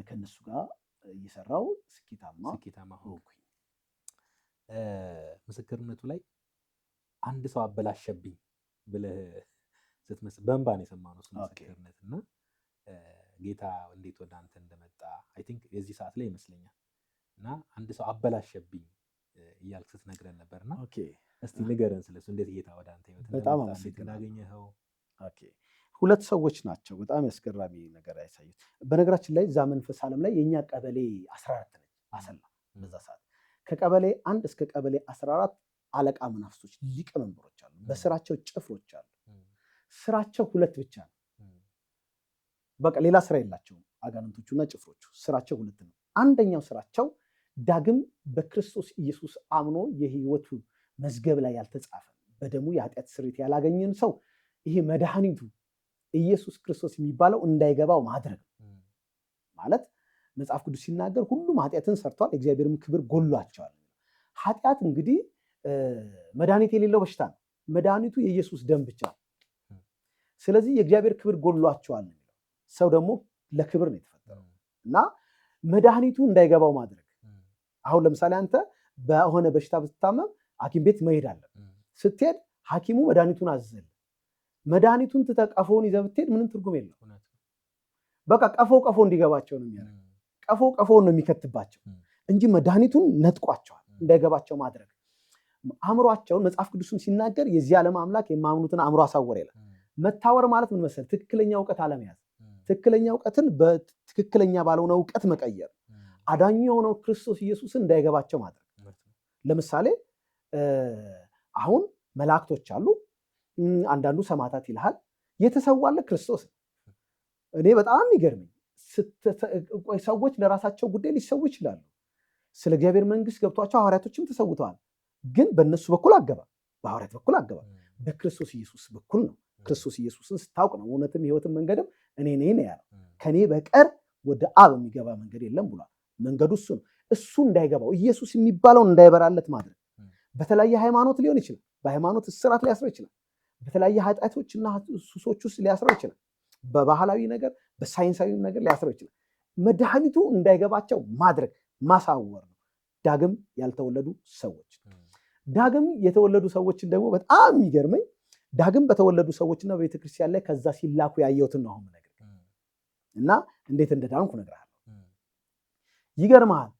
ከነሱ ጋር እየሰራው ስኬታማ ሆንኩኝ። ምስክርነቱ ላይ አንድ ሰው አበላሸብኝ ብለህ ስትመስል በእንባ ነው የሰማነው እሱ ምስክርነት። እና ጌታ እንዴት ወደ አንተ እንደመጣ አይ ቲንክ የዚህ ሰዓት ላይ ይመስለኛል። እና አንድ ሰው አበላሸብኝ እያልክ ስትነግረን ነበርና እስቲ ንገረን ስለሱ። እንዴት ጌታ ወደ አንተ ይመጣ? በጣም አመሰግናለሁ። ሁለት ሰዎች ናቸው። በጣም ያስገራሚ ነገር ያሳዩት። በነገራችን ላይ እዛ መንፈስ ዓለም ላይ የኛ ቀበሌ 14 ነች አሰላ። በዛ ሰዓት ከቀበሌ 1 እስከ ቀበሌ 14 አለቃ መናፍስቶች፣ ሊቀመንበሮች አሉ። በስራቸው ጭፍሮች አሉ። ስራቸው ሁለት ብቻ ነው። በቃ ሌላ ስራ የላቸውም። አጋንንቶቹና ጭፍሮቹ ስራቸው ሁለት ነው። አንደኛው ስራቸው ዳግም በክርስቶስ ኢየሱስ አምኖ የህይወቱ መዝገብ ላይ ያልተጻፈ በደሙ የኃጢአት ስርየት ያላገኘን ሰው ይሄ መድኃኒቱ ኢየሱስ ክርስቶስ የሚባለው እንዳይገባው ማድረግ ማለት መጽሐፍ ቅዱስ ሲናገር ሁሉም ኃጢአትን ሰርተዋል፣ የእግዚአብሔርም ክብር ጎሏቸዋል። ኃጢአት እንግዲህ መድኃኒት የሌለው በሽታ ነው። መድኃኒቱ የኢየሱስ ደም ብቻ ነው። ስለዚህ የእግዚአብሔር ክብር ጎሏቸዋል ነው። ሰው ደግሞ ለክብር ነው የተፈጠረው እና መድኃኒቱ እንዳይገባው ማድረግ። አሁን ለምሳሌ አንተ በሆነ በሽታ ብትታመም ሐኪም ቤት መሄድ አለብህ። ስትሄድ ሐኪሙ መድኃኒቱን አዘዘልህ። መድኃኒቱን ትተህ ቀፎውን ይዘህ ብትሄድ ምንም ትርጉም የለው። በቃ ቀፎ እንዲገባቸው ነው የሚያደርገው። ቀፎውን ነው የሚከትባቸው እንጂ መድኃኒቱን ነጥቋቸዋል እንዳይገባቸው ማድረግ። አእምሯቸውን መጽሐፍ ቅዱስን ሲናገር የዚህ ዓለም አምላክ የማያምኑትን አእምሮ አሳወረ ይላል። መታወር ማለት ምን መሰለህ? ትክክለኛ እውቀት አለመያዝ፣ ትክክለኛ እውቀትን በትክክለኛ ባልሆነ እውቀት መቀየር፣ አዳኙ የሆነው ክርስቶስ ኢየሱስን እንዳይገባቸው ማድረግ። ለምሳሌ አሁን መላእክቶች አሉ፣ አንዳንዱ ሰማዕታት ይልሃል። የተሰዋለ ክርስቶስ። እኔ በጣም ይገርመኝ፣ ሰዎች ለራሳቸው ጉዳይ ሊሰው ይችላሉ። ስለ እግዚአብሔር መንግስት ገብቷቸው ሐዋርያቶችም ተሰውተዋል። ግን በእነሱ በኩል አገባ፣ በሐዋርያት በኩል አገባ። በክርስቶስ ኢየሱስ በኩል ነው። ክርስቶስ ኢየሱስን ስታውቅ ነው እውነትም ሕይወትም መንገድም እኔ ነኝ ነው ያለው። ከኔ በቀር ወደ አብ የሚገባ መንገድ የለም ብሏል። መንገዱ እሱ ነው። እሱ እንዳይገባው ኢየሱስ የሚባለውን እንዳይበራለት ማድረግ በተለያየ ሃይማኖት ሊሆን ይችላል። በሃይማኖት እስራት ሊያስረው ይችላል። በተለያየ ኃጢአቶችና ሱሶች ውስጥ ሊያስረው ይችላል። በባህላዊ ነገር፣ በሳይንሳዊ ነገር ሊያስረው ይችላል። መድኃኒቱ እንዳይገባቸው ማድረግ ማሳወር ነው። ዳግም ያልተወለዱ ሰዎች ዳግም የተወለዱ ሰዎችን ደግሞ በጣም የሚገርመኝ ዳግም በተወለዱ ሰዎችና በቤተክርስቲያን ላይ ከዛ ሲላኩ ያየሁትን ነው አሁን ነገር እና እንዴት እንደዳንኩ እነግርሃለሁ። ይገርምሃል።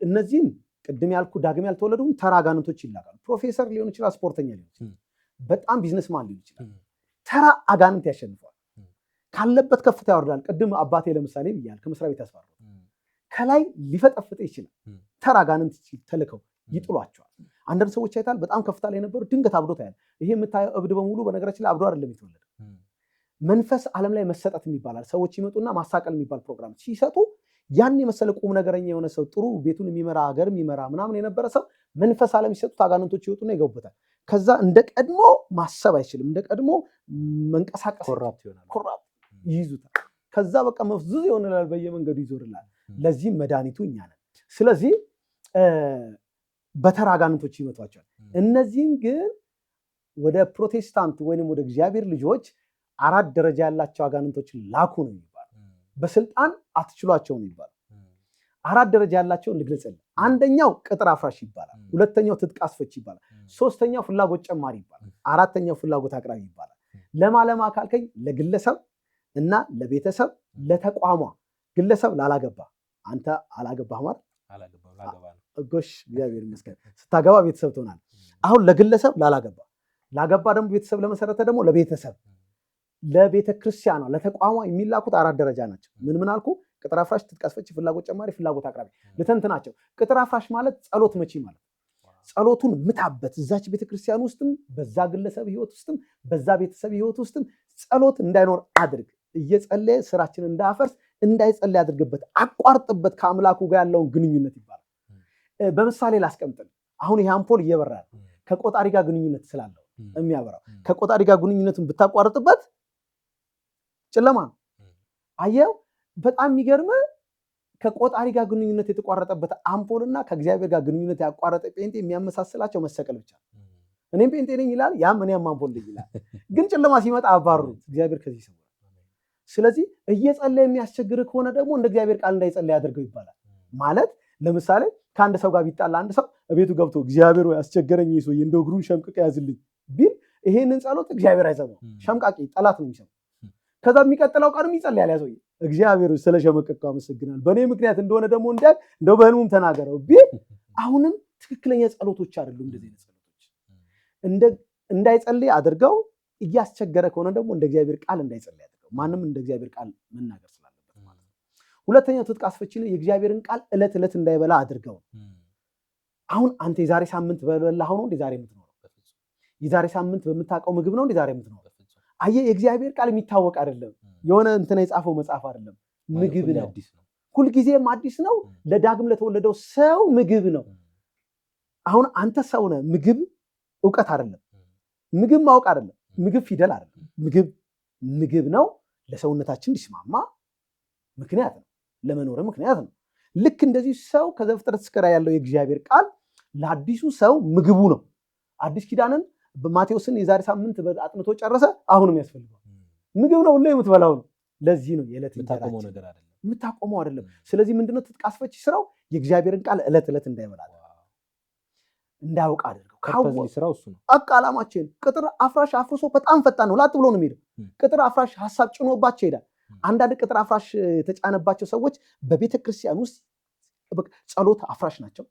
እነዚህም ቅድም ያልኩ ዳግም ያልተወለዱን ተራ አጋንንቶች ይላካሉ። ፕሮፌሰር ሊሆን ይችላል፣ ስፖርተኛ ሊሆን ይችላል፣ በጣም ቢዝነስማን ሊሆን ይችላል። ተራ አጋንንት ያሸንፈዋል። ካለበት ከፍታ ያወርዳል። ቅድም አባቴ ለምሳሌ ብያል ከመስሪያ ቤት ያስፈራል። ከላይ ሊፈጠፍጥ ይችላል። ተራ አጋንንት ተልከው ይጥሏቸዋል። አንዳንድ ሰዎች አይታል በጣም ከፍታ ላይ ነበሩ፣ ድንገት አብዶ ታያል። ይሄ የምታየው እብድ በሙሉ በነገራችን ላይ አብዶ አይደለም የተወለደው። መንፈስ ዓለም ላይ መሰጠት የሚባላል። ሰዎች ይመጡና ማሳቀል የሚባል ፕሮግራም ሲሰጡ ያን የመሰለ ቁም ነገረኛ የሆነ ሰው ጥሩ ቤቱን የሚመራ ሀገር የሚመራ ምናምን የነበረ ሰው መንፈስ ዓለም ሲሰጡት አጋንንቶች ይወጡና ይገቡበታል። ከዛ እንደ ቀድሞ ማሰብ አይችልም፣ እንደ ቀድሞ መንቀሳቀስ ኮራፕት ይይዙታል። ከዛ በቃ መፍዙዝ ይሆንላል፣ በየመንገዱ ይዞርላል። ለዚህም መድኃኒቱ እኛ ነን። ስለዚህ በተራ አጋንንቶች ይመቷቸዋል። እነዚህም ግን ወደ ፕሮቴስታንት ወይንም ወደ እግዚአብሔር ልጆች 4 ደረጃ ያላቸው አጋንንቶችን ላኩ ነው የሚባለው። በስልጣን አትችሏቸው ነው የሚባለው። 4 ደረጃ ያላቸውን ልግለጽልህ። አንደኛው ቅጥር አፍራሽ ይባላል። ሁለተኛው ትጥቅ አስፈች ይባላል። ሶስተኛው ፍላጎት ጨማሪ ይባላል። አራተኛው ፍላጎት አቅራቢ ይባላል። ለማለማ ካልከኝ ለግለሰብ እና ለቤተሰብ ለተቋሟ። ግለሰብ ላላገባ፣ አንተ አላገባህ ማለት ጎሽ እግዚአብሔር ይመስገን ስታገባ ቤተሰብ ትሆናለህ። አሁን ለግለሰብ ላገባ ደግሞ ቤተሰብ ለመሰረተ ደግሞ ለቤተሰብ ለቤተ ክርስቲያኗ ለተቋሟ የሚላኩት 4 ደረጃ ናቸው። ምን አልኩ? ቅጥር አፍራሽ፣ ትጥቅ አስፈች፣ ፍላጎት ጨማሪ፣ ፍላጎት አቅራቢ። ልተንትናቸው። ቅጥር አፍራሽ ማለት ጸሎት መቺ ማለት ጸሎቱን ምታበት እዛች ቤተክርስቲያን ውስጥም በዛ ግለሰብ ህይወት ውስጥም በዛ ቤተሰብ ህይወት ውስጥም ጸሎት እንዳይኖር አድርግ። እየጸለየ ስራችን እንዳፈርስ እንዳይጸለይ አድርግበት፣ አቋርጥበት። ከአምላኩ ጋር ያለውን ግንኙነት ይባላል። በምሳሌ ላስቀምጥል። አሁን ይሄ አምፖል እየበራ ነው፣ ከቆጣሪ ጋር ግንኙነት ስላለው የሚያበራው። ከቆጣሪ ጋር ግንኙነቱን ብታቋርጥበት ጨለማ ነው። አየው፣ በጣም የሚገርም ከቆጣሪ ጋር ግንኙነት የተቋረጠበት አምፖልና ከእግዚአብሔር ጋር ግንኙነት ያቋረጠ ጴንጤ የሚያመሳስላቸው መሰቀል ብቻ። እኔም ጴንጤ ነኝ ይላል፣ ያም እኔም አምፖል ነኝ ይላል። ግን ጨለማ ሲመጣ አባሩት። እግዚአብሔር ከዚህ ይሰውራል። ስለዚህ እየጸለየ የሚያስቸግር ከሆነ ደግሞ እንደ እግዚአብሔር ቃል እንዳይጸለይ አድርገው ይባላል። ማለት ለምሳሌ ከአንድ ሰው ጋር ቢጣላ አንድ ሰው እቤቱ ገብቶ እግዚአብሔር ወይ አስቸገረኝ ይሶ እንደው እግሩን ሸምቅቀ ያዝልኝ ቢል ይሄንን ጸሎት እግዚአብሔር አይሰማው። ሸምቃቂ ጠላት ነው የሚሰማው። ከዛ የሚቀጥለው ቀንም ይጸልያል። ያሰው እግዚአብሔር ስለሸመቀቀው አመሰግናለሁ፣ በእኔ ምክንያት እንደሆነ ደግሞ እንደው በህልሙም ተናገረው ቢል አሁንም ትክክለኛ ጸሎቶች አይደሉም። እንደዚህ አይነት ጸሎቶች እንዳይጸልይ አድርገው፣ እያስቸገረ ከሆነ ደግሞ እንደ እግዚአብሔር ቃል እንዳይጸልይ አድርገው። ማንም እንደ እግዚአብሔር ቃል መናገር ስላለበት ማለት ነው። ሁለተኛው ትጥቅ አስፈቺ ነው። የእግዚአብሔርን ቃል ዕለት ዕለት እንዳይበላ አድርገው። አሁን አንተ የዛሬ ሳምንት በበላኸው ነው እንደ ዛሬ የምትኖረው? የዛሬ ሳምንት በምታውቀው ምግብ ነው እንደ ዛሬ የምትኖረው? አየህ፣ የእግዚአብሔር ቃል የሚታወቅ አይደለም። የሆነ እንትና የጻፈው መጽሐፍ አይደለም፣ ምግብ ነው። ሁልጊዜም አዲስ ነው። ለዳግም ለተወለደው ሰው ምግብ ነው። አሁን አንተ ሰው ነህ። ምግብ እውቀት አይደለም። ምግብ ማወቅ አይደለም። ምግብ ፊደል አይደለም። ምግብ ነው። ለሰውነታችን እንዲስማማ ምክንያት ነው። ለመኖር ምክንያት ነው። ልክ እንደዚህ ሰው ከዘፍጥረት እስከ ራዕይ ያለው የእግዚአብሔር ቃል ለአዲሱ ሰው ምግቡ ነው። አዲስ ኪዳንን በማቴዎስን የዛሬ ሳምንት አጥንቶ ጨረሰ። አሁንም ያስፈልገው ምግብ ነው። ሁሌ የምትበላው ነው። ለዚህ ነው የዕለት የምታቆመው ነገር አይደለም፣ የምታቆመው አይደለም። ስለዚህ ምንድነው ትጥቅ አስፈቺ ስራው? የእግዚአብሔርን ቃል ዕለት ዕለት እንዳይበላ እንዳያውቅ አድርገው። ስራው እሱ ነው። በቃ ዓላማችን። ቅጥር አፍራሽ አፍርሶ በጣም ፈጣን ነው፣ ላጥ ብሎ ነው የሚሄደው። ቅጥር አፍራሽ ሀሳብ ጭኖባቸው ይሄዳል። አንዳንድ ቅጥር አፍራሽ የተጫነባቸው ሰዎች በቤተ ክርስቲያን ውስጥ ጸሎት አፍራሽ ናቸው፣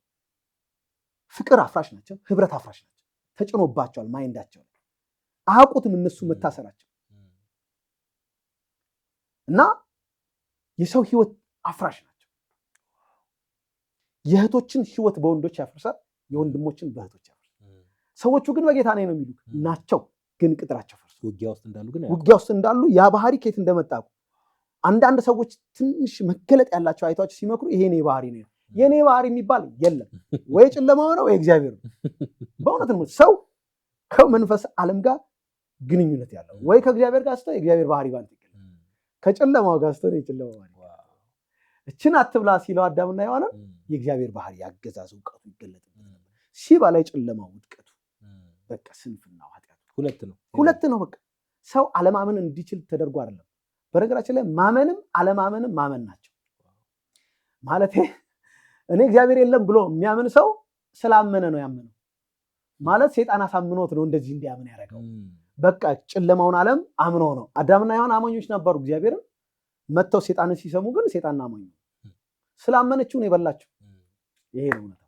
ፍቅር አፍራሽ ናቸው፣ ህብረት አፍራሽ ናቸው። ተጭኖባቸዋል። ማይንዳቸው አያውቁትም እነሱ መታሰራቸው እና የሰው ህይወት አፍራሽ ናቸው። የእህቶችን ህይወት በወንዶች ያፈርሳል፣ የወንድሞችን በእህቶች ያፈርሳል። ሰዎቹ ግን በጌታ ነው የሚሉ ናቸው፣ ግን ቅጥራቸው ፈርሷል። ውጊያ ውስጥ እንዳሉ ያ ባህሪ ከየት እንደመጣ አንዳንድ ሰዎች ትንሽ መገለጥ ያላቸው አይቷቸው ሲመክሩ ይሄ ነው ባህሪ ነው። የኔ ባህሪ የሚባል የለም። ወይ ጨለማው ነው ወይ እግዚአብሔር ነው። በእውነት ነው። ሰው ከመንፈስ ዓለም ጋር ግንኙነት ያለው ወይ ከእግዚአብሔር ጋር ስትሆን የእግዚአብሔር ባህሪ ባንተ ይገለጣል፣ ከጨለማው ጋር ስትሆን የጨለማው ባህሪ። እችን አትብላ ሲለው አዳምና ሔዋንን የእግዚአብሔር ባህሪ ያገዛዝ እውቀቱ ይገለጥበት ነበር። ሲበላ የጨለማው ውድቀቱ፣ በቃ ስንፍናው፣ ኃጢአቱ ሁለት ነው። በቃ ሰው አለማመን እንዲችል ተደርጎ አይደለም። በነገራችን ላይ ማመንም አለማመንም ማመን ናቸው። ማለት እኔ እግዚአብሔር የለም ብሎ የሚያምን ሰው ስላመነ ነው ያመነው። ማለት ሰይጣን አሳምኖት ነው እንደዚህ እንዲያምን ያደረገው። በቃ ጨለማውን ዓለም አምኖ ነው። አዳምና ሔዋን አማኞች ነበሩ። እግዚአብሔርን መተው ሰይጣንን ሲሰሙ ግን ሰይጣንን አማኙ ስላመነችው ነው የበላችው። ይሄ ነው እውነታው።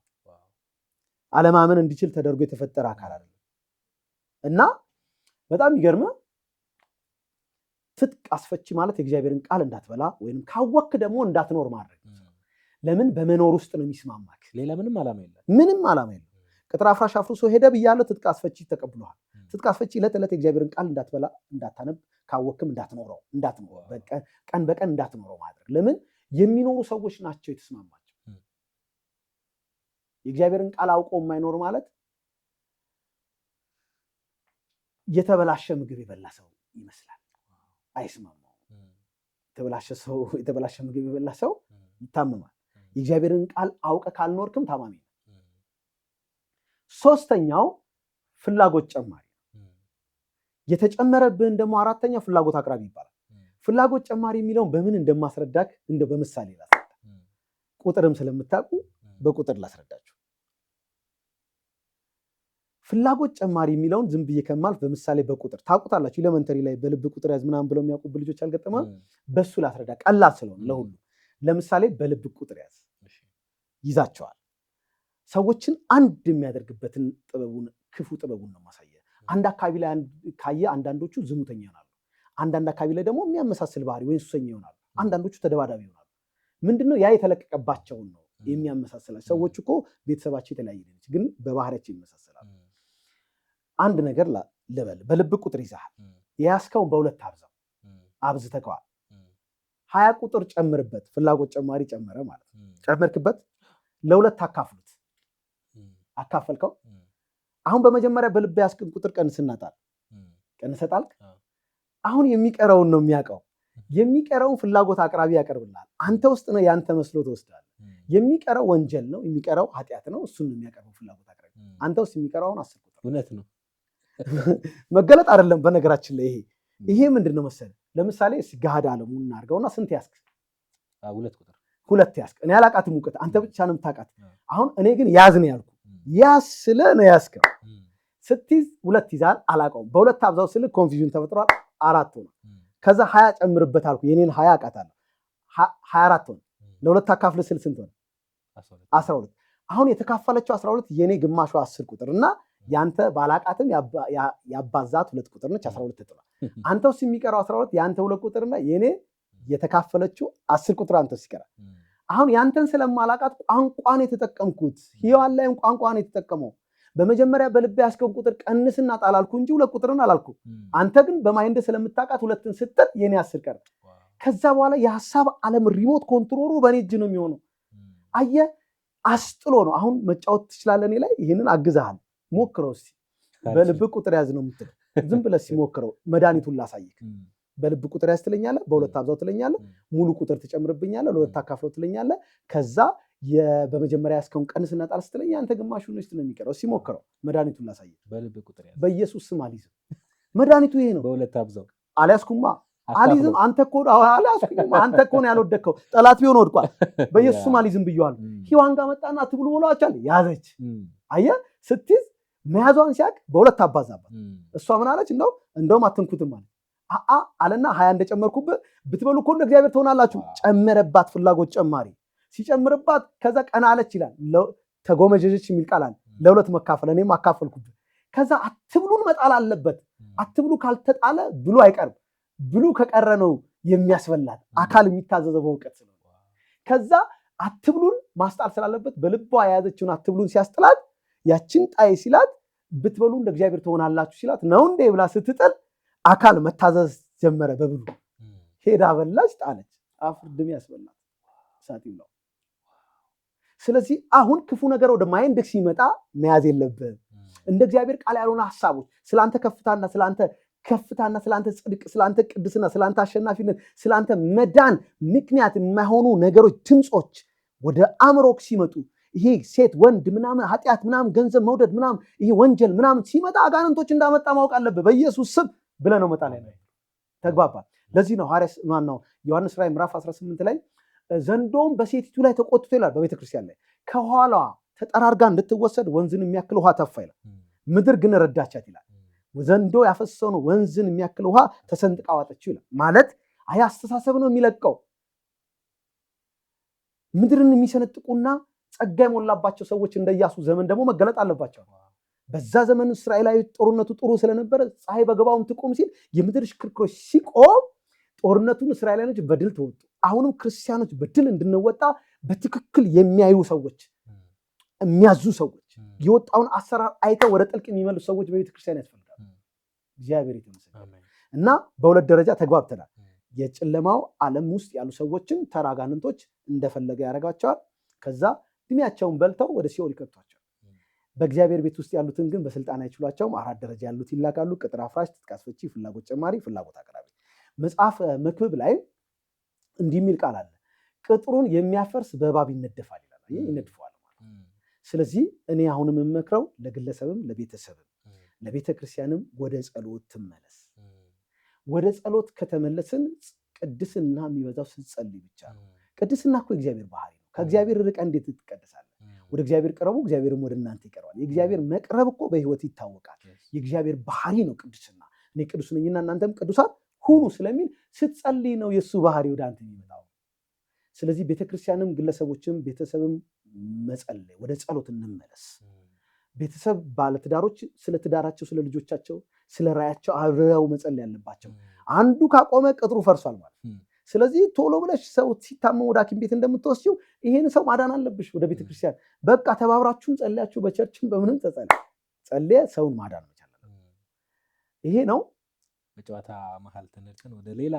አለማመን እንዲችል ተደርጎ የተፈጠረ አካል አይደለም። እና በጣም ይገርም ትጥቅ አስፈቺ ማለት የእግዚአብሔርን ቃል እንዳትበላ ወይንም ካወክ ደግሞ እንዳትኖር ማድረግ። ለምን በመኖር ውስጥ ነው የሚስማማክ። ሌላ ምንም ዓላማ የለም። ምንም ዓላማ የለም። ቅጥር አፍራሽ አፍርሶ ሄደ ብያለሁ። ትጥቅ አስፈቺ ተቀብሏል። ትጥቅ አስፈቺ ዕለት ዕለት የእግዚአብሔርን ቃል እንዳትበላ፣ እንዳታነብ፣ ካወክም እንዳትኖረው ቀን በቀን እንዳትኖረው ማድረግ። ለምን የሚኖሩ ሰዎች ናቸው የተስማማቸው። የእግዚአብሔርን ቃል አውቆ የማይኖር ማለት የተበላሸ ምግብ የበላ ሰው ይመስላል። አይስማማው። የተበላሸ ምግብ የበላ ሰው ይታመማል። የእግዚአብሔርን ቃል አውቀ ካልኖርክም ታማሚ ነው። ሶስተኛው ፍላጎት ጨማሪ። የተጨመረብህን ደግሞ አራተኛው ፍላጎት አቅራቢ ይባላል። ፍላጎት ጨማሪ የሚለውን በምን እንደማስረዳክ እንደው በምሳሌ ላስረዳ። ቁጥርም ስለምታውቁ በቁጥር ላስረዳችሁ። ፍላጎት ጨማሪ የሚለውን ዝም ብዬ ከማልፍ በምሳሌ በቁጥር ታውቁታላችሁ። ኤሌመንተሪ ላይ በልብ ቁጥር ያዝ ምናምን ብለው የሚያውቁ ልጆች አልገጠመም? በሱ ላስረዳ፣ ቀላል ስለሆነ ለሁሉ። ለምሳሌ በልብ ቁጥር ያዝ ይዛቸዋል። ሰዎችን አንድ የሚያደርግበትን ጥበቡን፣ ክፉ ጥበቡን ነው ማሳየ። አንድ አካባቢ ላይ ካየ አንዳንዶቹ ዝሙተኛ ይሆናሉ። አንዳንድ አካባቢ ላይ ደግሞ የሚያመሳስል ባህሪ ወይም ሱሰኛ ይሆናሉ። አንዳንዶቹ ተደባዳቢ ይሆናሉ። ምንድነው ያ? የተለቀቀባቸውን ነው የሚያመሳስላቸው። ሰዎች እኮ ቤተሰባቸው የተለያየ ነች፣ ግን በባህሪያቸው ይመሳሰላሉ። አንድ ነገር ልበል፣ በልብ ቁጥር ይዛሃል። የያዝከውን በሁለት አብዛው፣ አብዝተከዋል። 20 ቁጥር ጨምርበት። ፍላጎት ጨማሪ ጨመረ ማለት ነው። ጨመርክበት፣ ለሁለት አካፍሉት። አካፈልከው። አሁን በመጀመሪያ በልብ ያስቀን ቁጥር ቀንስናጣል። ቀንሰጣልክ። አሁን የሚቀረውን ነው የሚያውቀው። የሚቀረውን ፍላጎት አቅራቢ ያቀርብልሃል። አንተ ውስጥ ነው ያንተ መስሎ ትወስዳለህ። የሚቀረው ወንጀል ነው፣ የሚቀረው ኃጢአት ነው። እሱን ነው የሚያቀርበው ፍላጎት አቅራቢ። አንተ ውስጥ የሚቀረውን 10 ቁጥር። እውነት ነው። መገለጥ አይደለም። በነገራችን ላይ ይሄ ምንድነው መሰለህ? ለምሳሌ ገሃድ ዓለሙን እናድርገውና ስንት ያስክ? 2 ቁጥር። 2 ያስክ። እኔ አላቃትም እውቀት፣ አንተ ብቻ ነው የምታውቃት። አሁን እኔ ግን ያዝ ነው ያልኩ። ያዝ ስለ ነው ያዝከው። ስትይዝ 2 ይዛል፣ አላውቀውም። በሁለት አብዛው ስለ ኮንፊውዥን ተፈጥሯል። 4 ሆነ። ከዛ 20 ጨምርበት አልኩ። የኔን 20 አውቃታለሁ። 24 ሆነ። ለሁለት አካፍል ስል ስንት ሆነ? 12። አሁን የተካፈለችው 12 የኔ ግማሿ 10 ቁጥር እና ያንተ ባላቃትም ያባዛት 2 ቁጥር ነች። 12 ተጥሏል። አንተ ውስጥ የሚቀረው 12 ያንተ 2 ቁጥርና የኔ የተካፈለችው 10 ቁጥር አንተ ውስጥ ይቀራል። አሁን ያንተን ስለማላቃት ቋንቋን የተጠቀምኩት፣ ሔዋን ላይም ቋንቋን የተጠቀመው። በመጀመሪያ በልብ ያስከውን ቁጥር ቀንስና ጣላልኩ እንጂ 2 ቁጥርን አላልኩ። አንተ ግን በማይንድ ስለምታቃት 2ን ስትል የኔ 10 ቀረ። ከዛ በኋላ የሐሳብ ዓለም ሪሞት ኮንትሮሉ በኔ እጅ ነው የሚሆነው። አየህ፣ አስጥሎ ነው። አሁን መጫወት ትችላለህ። እኔ ላይ ይሄንን አግዛሃል። ሞክረው እስቲ። በልብ ቁጥር ያዝ ነው የምትለው። ዝም ብለህ ሲሞክረው መድኃኒቱን ላሳይክ። በልብ ቁጥር ያዝ ትለኛለህ፣ በሁለት አብዛው ትለኛለህ፣ ሙሉ ቁጥር ትጨምርብኛለህ፣ ለሁለት አካፍለው ትለኛለህ። ከዛ በመጀመሪያ ያስከውን ቀንስና ጣል ስትለኝ አንተ ግማሹን ውስጥ ነው የሚቀረው። ሲሞክረው መድኃኒቱን ላሳይክ። በልብ ቁጥር ያዝ። በኢየሱስ ስም አልይዝም። መድኃኒቱ ይሄ ነው። በሁለት አብዛው አልያዝኩማ፣ አልይዝም። አንተ እኮ አልያዝኩም። አንተ እኮ ነው ያልወደቅከው። ጠላት ቢሆን ወድቋል። በኢየሱስ ስም አልይዝም ብየዋለሁ። ሔዋን ጋር መጣና አትብሉ ብሏቸዋል። ያዘች። አየህ፣ ስትይዝ መያዟን ሲያቅ በሁለት አባዛባት። እሷ ምን አለች? እንደውም አትንኩትም አለ። አለና 20 እንደጨመርኩብህ ብትበሉ እኮ እንደ እግዚአብሔር ትሆናላችሁ። ጨመረባት፣ ፍላጎት ጨማሪ ሲጨምርባት። ከዛ ቀና አለች ይላል። ተጎመጀጀች የሚል ቃል አለ። ለሁለት መካፈል፣ እኔም አካፈልኩብህ። ከዛ አትብሉን መጣል አለበት። አትብሉ ካልተጣለ ብሉ አይቀርም። ብሉ ከቀረ ነው የሚያስበላት። አካል የሚታዘዘው በእውቀት ስለሆነ ከዛ አትብሉን ማስጣል ስላለበት በልቧ የያዘችውን አትብሉን ሲያስጥላት ያችን ጣይ ሲላት ብትበሉ እንደ እግዚአብሔር ትሆናላችሁ ሲላት ነው እንዴ ብላ ስትጥል አካል መታዘዝ ጀመረ። በብሉ ሄዳ በላች፣ ጣለች። አፍርድም ያስበላት እሳት ይብላው። ስለዚህ አሁን ክፉ ነገር ወደ ማይንድ ሲመጣ መያዝ የለብህም። እንደ እግዚአብሔር ቃል ያልሆነ ሐሳቦች ስላንተ ከፍታና ስላንተ ጽድቅ፣ ስላንተ ቅድስና፣ ስላንተ አሸናፊነት፣ ስላንተ መዳን ምክንያት የማይሆኑ ነገሮች፣ ድምፆች ወደ አእምሮክ ሲመጡ ይሄ ሴት ወንድ ምናምን ኃጢአት ምናምን ገንዘብ መውደድ ምናምን ይሄ ወንጀል ምናምን ሲመጣ አጋንንቶች እንዳመጣ ማወቅ አለብህ። በኢየሱስ ስም ብለህ ነው መጣ ላይ ተግባባ። ለዚህ ነው ዮሐንስ ራዕይ ምዕራፍ 18 ላይ ዘንዶም በሴቲቱ ላይ ተቆጥቶ ይላል። በቤተክርስቲያን ላይ ከኋላ ተጠራርጋ እንድትወሰድ ወንዝን የሚያክል ውሃ ተፋ ይላል። ምድር ግን ረዳቻት ይላል። ዘንዶ ያፈሰሰውን ወንዝን የሚያክል ውሃ ተሰንጥቃ ዋጠችው ይላል። ማለት አይ አስተሳሰብ ነው የሚለቀው። ምድርን የሚሰነጥቁና ጸጋ የሞላባቸው ሰዎች እንደ ኢያሱ ዘመን ደግሞ መገለጥ አለባቸው። በዛ ዘመን እስራኤላዊ ጦርነቱ ጥሩ ስለነበረ ፀሐይ በገባውም ትቆም ሲል የምድር ሽክርክሮች ሲቆም ጦርነቱን እስራኤላውያኖች በድል ተወጡ። አሁንም ክርስቲያኖች በድል እንድንወጣ በትክክል የሚያዩ ሰዎች፣ የሚያዙ ሰዎች፣ የወጣውን አሰራር አይተው ወደ ጥልቅ የሚመልሱ ሰዎች በቤተክርስቲያን ያስፈልጋሉ። እግዚአብሔር የተመሰገነ እና በሁለት ደረጃ ተግባብተናል። የጨለማው ዓለም ውስጥ ያሉ ሰዎችን ተራ አጋንንቶች እንደፈለገ ያደርጋቸዋል። ከዛ እድሜያቸውን በልተው ወደ ሲኦል ይከቷቸዋል። በእግዚአብሔር ቤት ውስጥ ያሉትን ግን በስልጣን አይችሏቸውም። 4 ደረጃ ያሉት ይላካሉ። ቅጥር አፍራሽ፣ ትጥቅ አስፈቺ፣ ፍላጎት ጨማሪ፣ ፍላጎት አቅራቢ። መጽሐፍ መክብብ ላይ እንዲህ የሚል ቃል አለ። ቅጥሩን የሚያፈርስ በእባብ ይነደፋል ይላል። ይነድፈዋል ማለት። ስለዚህ እኔ አሁንም የምመክረው ለግለሰብም ለቤተሰብም ለቤተ ክርስቲያንም ወደ ጸሎት ትመለስ። ወደ ጸሎት ከተመለስን ቅድስና የሚበዛው ስትጸልይ ብቻ ነው። ቅድስና እኮ የእግዚአብሔር ባህሪ ነው። ከእግዚአብሔር ርቀ እንዴት ትቀደሳለህ? ወደ እግዚአብሔር ቅረቡ፣ እግዚአብሔርም ወደ እናንተ ይቀርባል። የእግዚአብሔር መቅረብ እኮ በህይወት ይታወቃል። የእግዚአብሔር ባህሪ ነው ቅድስና። እኔ ቅዱስ ነኝና እናንተም ቅዱሳን ሁኑ ስለሚል ስትጸልይ ነው የእሱ ባህሪ ወደ አንተ የሚመጣው። ስለዚህ ቤተክርስቲያንም ግለሰቦችም ቤተሰብም መጸለይ፣ ወደ ጸሎት እንመለስ። ቤተሰብ ባለትዳሮች ስለ ትዳራቸው፣ ስለ ልጆቻቸው፣ ስለ ራያቸው አብረው መጸለይ ያለባቸው። አንዱ ካቆመ ቅጥሩ ፈርሷል ማለት። ስለዚህ ቶሎ ብለሽ ሰው ሲታመም ወደ ሐኪም ቤት እንደምትወስጂው ይሄን ሰው ማዳን አለብሽ። ወደ ቤተክርስቲያን በቃ ተባብራችሁን ጸልያችሁ በቸርችም በምንም ጸልየ ሰውን ማዳን መቻል አለበት። ይሄ ነው። በጨዋታ መሀል ተነድከን ወደ ሌላ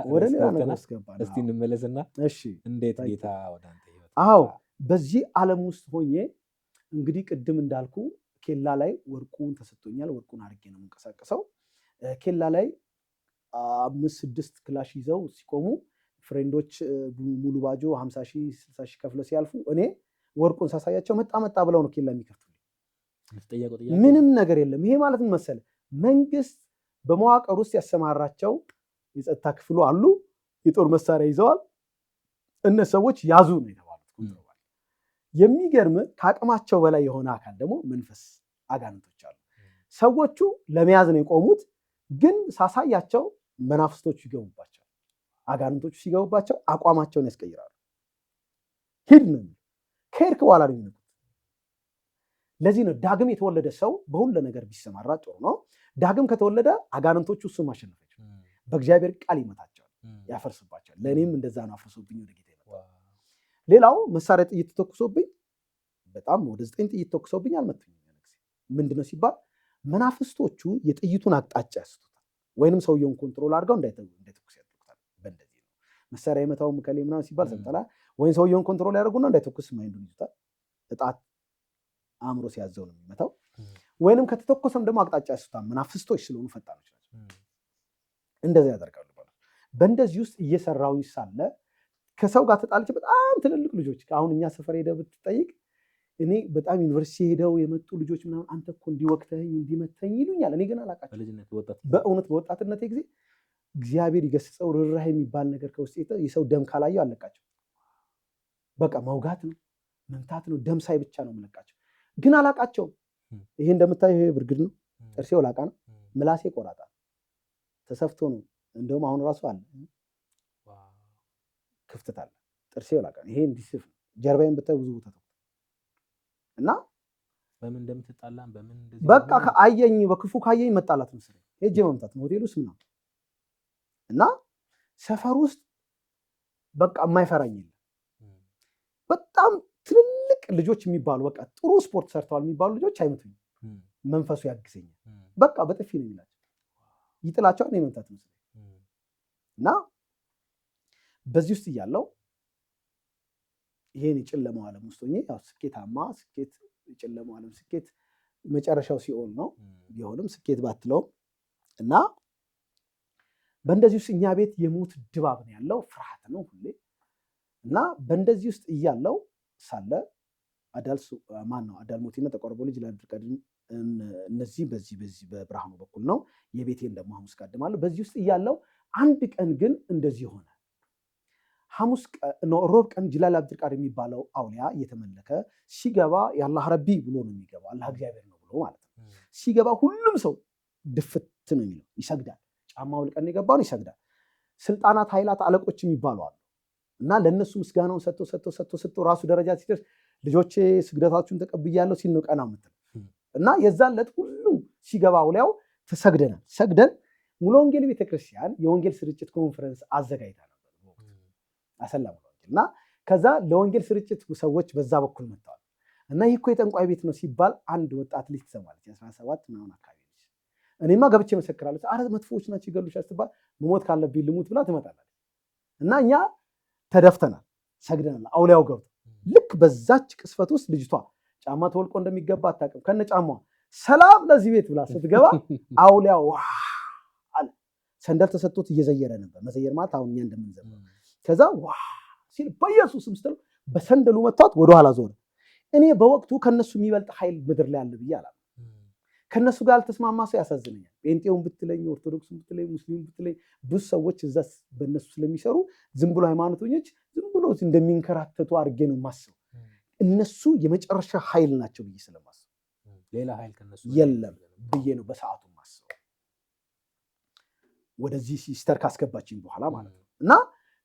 ነገር አስገባን። እስቲ እንመለስና እሺ፣ እንዴት ጌታ ወደ አንተ ህይወት? አዎ በዚህ ዓለም ውስጥ ሆኜ እንግዲህ ቅድም እንዳልኩ ኬላ ላይ ወርቁን ተሰጥቶኛል። ወርቁን አድርጌ ነው የምንቀሳቀሰው። ኬላ ላይ 5-6 ክላሽ ይዘው ሲቆሙ ፍሬንዶች ሙሉ ባጆ 50 ሺህ 60 ሺህ ከፍለው ሲያልፉ እኔ ወርቁን ሳሳያቸው መጣ ብለው ነው ኬላ የሚከፍቱልኝ። ምንም ነገር የለም። ይሄ ማለት ምን መሰለህ? መንግስት በመዋቅር ውስጥ ያሰማራቸው የጸጥታ ክፍሉ አሉ። የጦር መሳሪያ ይዘዋል። እነዚህ ሰዎች ያዙ ነው የተባሉት። የሚገርም ከአቅማቸው በላይ የሆነ አካል ደግሞ መንፈስ አጋንንቶች አሉ። ሰዎቹ ለመያዝ ነው የቆሙት፣ ግን ሳሳያቸው መናፍስቶቹ ይገቡባቸው። አጋንንቶቹ ሲገቡባቸው አቋማቸውን ያስቀይራሉ። ሂድ ነው ከሄድክ በኋላ ነው የሚነቁት። ለዚህ ነው ዳግም የተወለደ ሰው በሁሉ ነገር ቢሰማራ ጥሩ ነው። ዳግም ከተወለደ አጋንንቶቹ እሱን ማሸነፍ አይችሉም። በእግዚአብሔር ቃል ይመታቸዋል፣ ያፈርስባቸዋል። ለእኔም እንደዛ ነው አፍርሶብኝ ወደ ጌታ ይመጣል። ሌላው መሳሪያ ጥይት ተተኩሶብኝ በጣም ወደ 9 ጥይት ተኩሶብኝ አልመቱኝም። ምንድነው ሲባል መናፍስቶቹ የጥይቱን አቅጣጫ ያስቱታል፣ ወይንም ሰውየውን ኮንትሮል አድርገው እንዳይተኩስ ያደርጉታል። በእንደዚህ ነው መሳሪያ የመታው ከሌ ምናምን ሲባል ሰምተላ ወይም ሰውየውን ኮንትሮል ያደርጉና እንዳይተኩስ ማይንዱን ይዙታል። እጣት አእምሮ ሲያዘው ነው የሚመታው። ወይንም ከተተኮሰም ደግሞ አቅጣጫ ያስቱታል። መናፍስቶች ስለሆኑ ፈጣኖች ናቸው፣ እንደዚህ ያደርጋሉ። በእንደዚህ ውስጥ እየሰራው ሳለ ከሰው ጋር ተጣልቼ በጣም ትልልቅ ልጆች አሁን እኛ ሰፈር ሄደህ ብትጠይቅ እኔ በጣም ዩኒቨርሲቲ ሄደው የመጡ ልጆች ምናምን አንተ እኮ እንዲወቅተኝ እንዲመተኝ ይሉኛል። እኔ ግን አላውቃቸው። በእውነት በወጣትነቴ ጊዜ እግዚአብሔር ይገስጸው ርህራሄ የሚባል ነገር ከውስጥ የሰው ደም ካላየው አለቃቸው። በቃ መውጋት ነው መምታት ነው፣ ደም ሳይ ብቻ ነው የምለቃቸው። ግን አላውቃቸውም። ይሄ እንደምታየው ይሄ ብርግድ ነው፣ ጥርሴ ወላቃ ነው፣ ምላሴ ቆራጣ ተሰፍቶ ነው። እንደውም አሁን ራሱ አለ ክፍተት አለ፣ ጥርሴ ወላቃ ነው። ይሄ እንዲስፍ ነው። ጀርባዬን ብታይ ብዙ ቦታ እና በምን እንደምትጣላም በምን እንደዚህ በቃ አየኝ፣ በክፉ ካየኝ መጣላት መሰለኝ ሄጄ መምታት ነው ሆቴል ውስጥ ምናምን። እና ሰፈር ውስጥ በቃ የማይፈራኝ የለም። በጣም ትልልቅ ልጆች የሚባሉ በቃ ጥሩ ስፖርት ሰርተዋል የሚባሉ ልጆች አይመቱኝም። መንፈሱ ያግዘኛል። በቃ በጥፊ ነው የሚላቸው፣ ይጥላቸዋል፣ እኔ መምታት መሰለኝ። እና በዚህ ውስጥ እያለው ይሄን የጨለማው ዓለም ውስጥ ሆኜ ያው ስኬታማ ስኬት የጨለማው ዓለም ስኬት መጨረሻው ሲኦል ነው ቢሆንም ስኬት ባትለውም እና በእንደዚህ ውስጥ እኛ ቤት የሞት ድባብ ነው ያለው፣ ፍርሃት ነው ሁሌ እና በእንደዚህ ውስጥ እያለው ሳለ አዳልሞቲና ተቆርቦ ልጅ ለአብዱልቃድር እነዚህ በዚህ በብርሃኑ በኩል ነው የቤቴን ደግሞ ሐሙስ ቀድማለሁ። በዚህ ውስጥ እያለው አንድ ቀን ግን እንደዚህ ሆነ። ሮብ ቀን ጅላል አብዱልቃድር የሚባለው አውሊያ እየተመለከ ሲገባ የአላህ ረቢ ብሎ ነው የሚገባው፣ አላህ እግዚአብሔር ነው ብሎ ማለት ነው። ሲገባ ሁሉም ሰው ድፍት ነው የሚለው፣ ይሰግዳል። ጫማው ልቀን የገባው ነው ይሰግዳል። ስልጣናት፣ ኃይላት፣ አለቆች የሚባሉ አሉ እና ለእነሱ ምስጋናውን ሰጥቶ ራሱ ደረጃ ሲደርስ ልጆቼ ስግደታችሁን ተቀብያለሁ ሲል ነው ቀና የምትለው እና የዛን ዕለት ሁሉም ሲገባ አውሊያው ተሰግደናል። ሰግደን ሙሉ ወንጌል ቤተክርስቲያን የወንጌል ስርጭት ኮንፈረንስ አዘጋጅታ ነበር አሰላ ሙሉ ወንጌል እና ከዛ ለወንጌል ስርጭት ሰዎች በዛ በኩል መጥተዋል እና ይህ እኮ የጠንቋይ ቤት ነው ሲባል አንድ ወጣት ልጅ ትሰማለች፣ 17 ምናምን አካባቢ ልጅ። እኔማ ገብቼ መሰክራለሁ፣ አረ መጥፎዎች ናቸው ይገሉሻል ስትባል መሞት ካለብኝ ልሙት ብላ ትመጣለች እና እኛ ተደፍተናል፣ ሰግደናል። አውሊያው ገብቶ ልክ በዛች ቅስፈት ውስጥ ልጅቷ ጫማ ተወልቆ እንደሚገባ አታውቅም፣ ከነ ጫማዋ ሰላም ለዚህ ቤት ብላ ስትገባ አውሊያው አለ። ሰንደል ተሰጥቶት እየዘየረ ነበር። መዘየር ማለት አሁን እኛ እንደምንዘምረው። ከዛ ዋ ሲል በኢየሱስም ስትል በሰንደሉ መቷት ወደኋላ ዞረ። እኔ በወቅቱ ከነሱ የሚበልጥ ኃይል ምድር ላይ አለ ብዬ አላም። ከነሱ ጋር አልተስማማ ሰው ያሳዝነኛል። ጴንጤውን ብትለኝ፣ ኦርቶዶክስን ብትለኝ፣ ሙስሊሙን ብትለኝ ብዙ ሰዎች እዛ በእነሱ ስለሚሰሩ ዝም ብሎ ሃይማኖተኞች ዝም ብሎ እንደሚንከራተቱ አድርጌ ነው የማስበው። እነሱ የመጨረሻ ኃይል ናቸው ብዬ ስለማስብ ሌላ ኃይል ከነሱ የለም ብዬ ነው በሰዓቱ ማስበው። ወደዚህ ሲስተር ካስገባችኝ በኋላ ማለት ነው እና